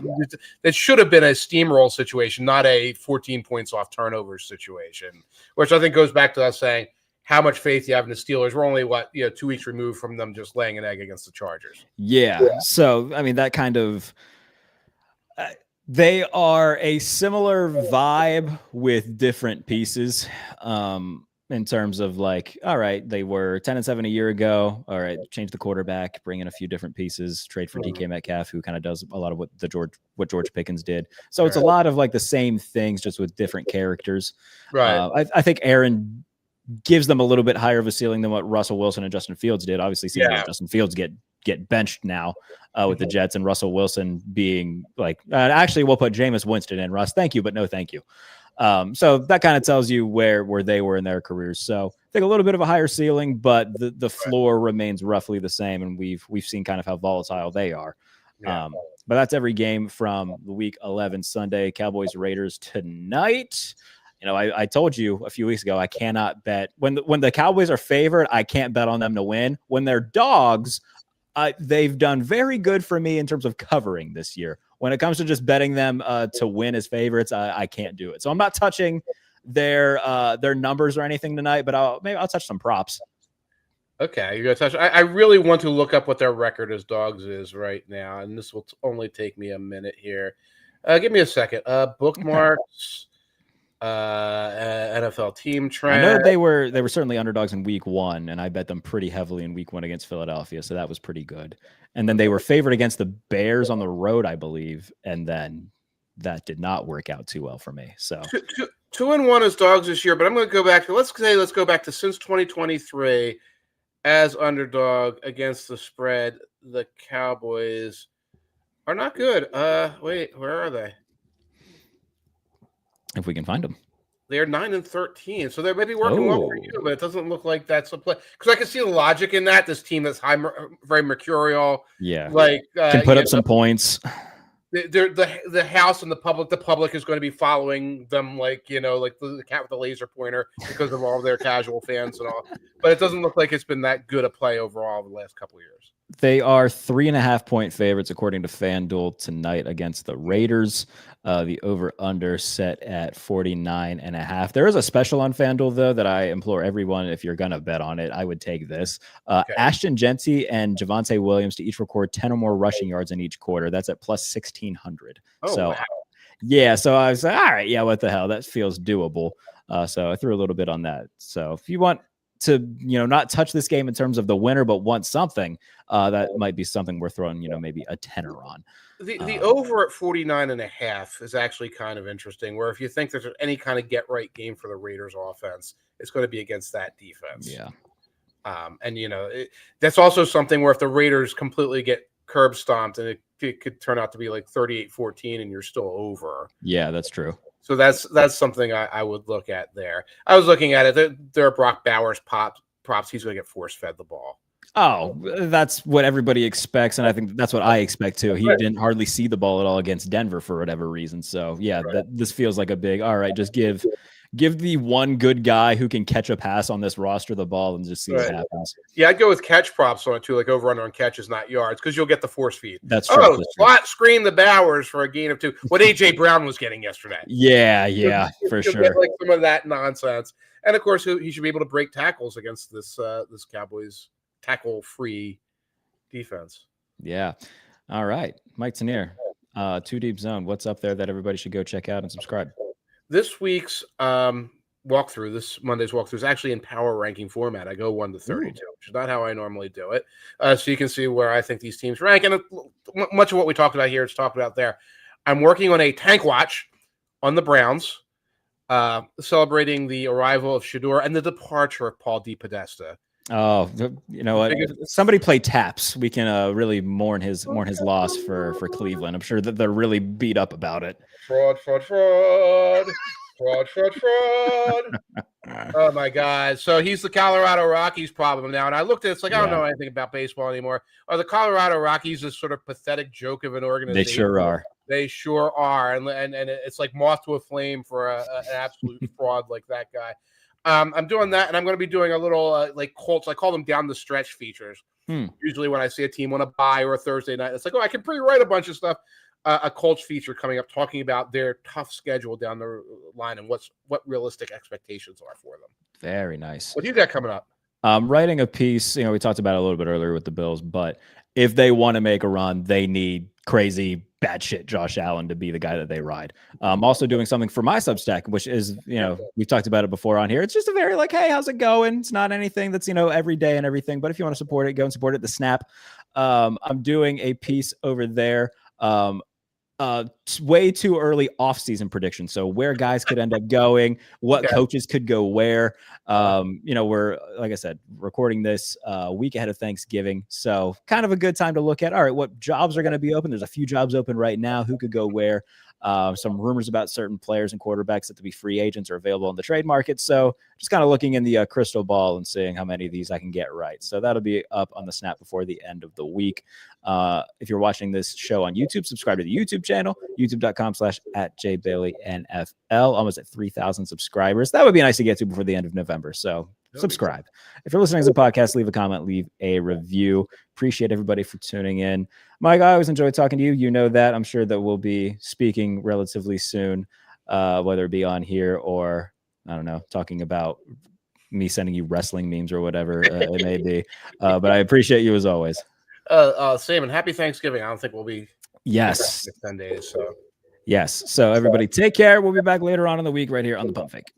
it should have been a steamroll situation, not a 14 points off turnover situation. Which I think goes back to us saying how much faith you have in the Steelers. We're only 2 weeks removed from them just laying an egg against the Chargers. Yeah. So I mean, that kind of they are a similar vibe with different pieces. In terms of like, all right, they were 10-7 a year ago. All right, change the quarterback, bring in a few different pieces, trade for DK Metcalf, who kind of does a lot of what George Pickens did. So it's a lot of like the same things, just with different characters. Right. I think Aaron gives them a little bit higher of a ceiling than what Russell Wilson and Justin Fields did. Obviously, seeing Justin Fields get benched now with the Jets, and Russell Wilson being like, actually, we'll put Jameis Winston in. Russ, thank you, but no thank you. So that kind of tells you where they were in their careers. So I think a little bit of a higher ceiling, but the floor remains roughly the same. And we've seen kind of how volatile they are. Yeah. But that's every game from the week 11 Sunday. Cowboys Raiders tonight. I told you a few weeks ago, I cannot bet when the Cowboys are favored. I can't bet on them to win. When they're dogs, they've done very good for me in terms of covering this year. When it comes to just betting them to win as favorites, I can't do it. So I'm not touching their numbers or anything tonight, but I'll touch some props. Okay, you're gonna touch. I really want to look up what their record as dogs is right now, and this will only take me a minute here. Give me a second. Bookmarks. NFL team trend. I know they were certainly underdogs in week 1, and I bet them pretty heavily in week 1 against Philadelphia, so that was pretty good. And then they were favored against the Bears on the road, I believe, and then that did not work out too well for me. So 2-1 as dogs this year, but I'm going to go back to let's go back to since 2023 as underdog against the spread. The Cowboys are not good. Wait, where are they? If we can find them. They're 9-13, so they may be working well for you, but it doesn't look like that's a play. Because I can see the logic in that. This team that's very mercurial, can put up some points. The house and the public is going to be following them, like the cat with the laser pointer, because of all their casual fans and all. But it doesn't look like it's been that good a play overall the last couple of years. They are 3.5-point favorites according to FanDuel tonight against the Raiders. The over/under set at 49.5. There is a special on FanDuel though that I implore everyone, if you're gonna bet on it, I would take this. Okay. Ashton Genty and Javonte Williams to each record 10 or more rushing yards in each quarter. That's at plus 1,600. Wow. Yeah. So I was like, all right, yeah, what the hell? That feels doable. So I threw a little bit on that. So if you want to not touch this game in terms of the winner, but want something, that might be something we're throwing maybe a tenner on. The over at 49.5 is actually kind of interesting, where if you think there's any kind of get right game for the Raiders offense, it's going to be against that defense. Yeah. And that's also something where if the Raiders completely get curb stomped, and it could turn out to be like 38-14 and you're still over. Yeah, that's true. So that's something I would look at there. I was looking at it. There are Brock Bowers props. He's going to get force fed the ball. Oh, that's what everybody expects, and I think that's what I expect too. He didn't hardly see the ball at all against Denver for whatever reason. So yeah, this feels like a big. All right, just give the one good guy who can catch a pass on this roster the ball and just see what happens. Yeah, I'd go with catch props on it too, like over under on catches, not yards, because you'll get the force feed. That's true. Slot screen the Bowers for a gain of 2. What AJ Brown was getting yesterday. Yeah, for sure. Get like some of that nonsense, and of course he should be able to break tackles against this Cowboys tackle-free defense. Yeah. All right, Mike Tanier, 2 Deep Zone. What's up there that everybody should go check out and subscribe? This week's walkthrough, this Monday's walkthrough, is actually in power ranking format. I go 1 to 32, which is not how I normally do it. So you can see where I think these teams rank, and much of what we talked about here is talked about there. I'm working on a tank watch on the Browns, celebrating the arrival of Shador and the departure of Paul DePodesta. Oh, you know what? Somebody play taps. We can really mourn his loss for Cleveland. I'm sure that they're really beat up about it. Fraud. Oh my God! So he's the Colorado Rockies problem now, and I looked at it, it's like I don't know anything about baseball anymore. Are the Colorado Rockies this sort of pathetic joke of an organization? They sure are. They sure are, and it's like moth to a flame for an absolute fraud like that guy. I'm doing that, and I'm going to be doing a little like Colts. I call them down the stretch features. Usually when I see a team on a bye or a Thursday night, it's like, oh, I can pre-write a bunch of stuff. A Colts feature coming up talking about their tough schedule down the line and what realistic expectations are for them. Very nice. What do you got coming up? Writing a piece, we talked about it a little bit earlier with the Bills, but if they want to make a run, they need crazy bad shit Josh Allen to be the guy that they ride. Also doing something for my Substack, which is, we've talked about it before on here. It's just a very like, hey, how's it going? It's not anything that's, every day and everything, but if you want to support it, go and support it. The Snap. I'm doing a piece over there. Way too early off-season prediction. So where guys could end up going, what coaches could go where. We're, like I said, recording this week ahead of Thanksgiving. So kind of a good time to look at, all right, what jobs are going to be open. There's a few jobs open right now. Who could go where? Some rumors about certain players and quarterbacks that to be free agents are available on the trade market. So just kind of looking in the crystal ball and seeing how many of these I can get right. So that'll be up on the Snap before the end of the week. If you're watching this show on YouTube, subscribe to the YouTube channel, youtube.com/@JBaileyNFL. Almost at 3,000 subscribers. That would be nice to get to before the end of November. So subscribe. If you're listening as a podcast, leave a comment, leave a review. Appreciate everybody for tuning in. Mike, I always enjoy talking to you. You know that. I'm sure that we'll be speaking relatively soon, whether it be on here or, I don't know, talking about me sending you wrestling memes or whatever it may be. But I appreciate you as always. Sam, and happy Thanksgiving. I don't think we'll be yes 10 days. So yes. So everybody take care. We'll be back later on in the week right here on the Pump Fake.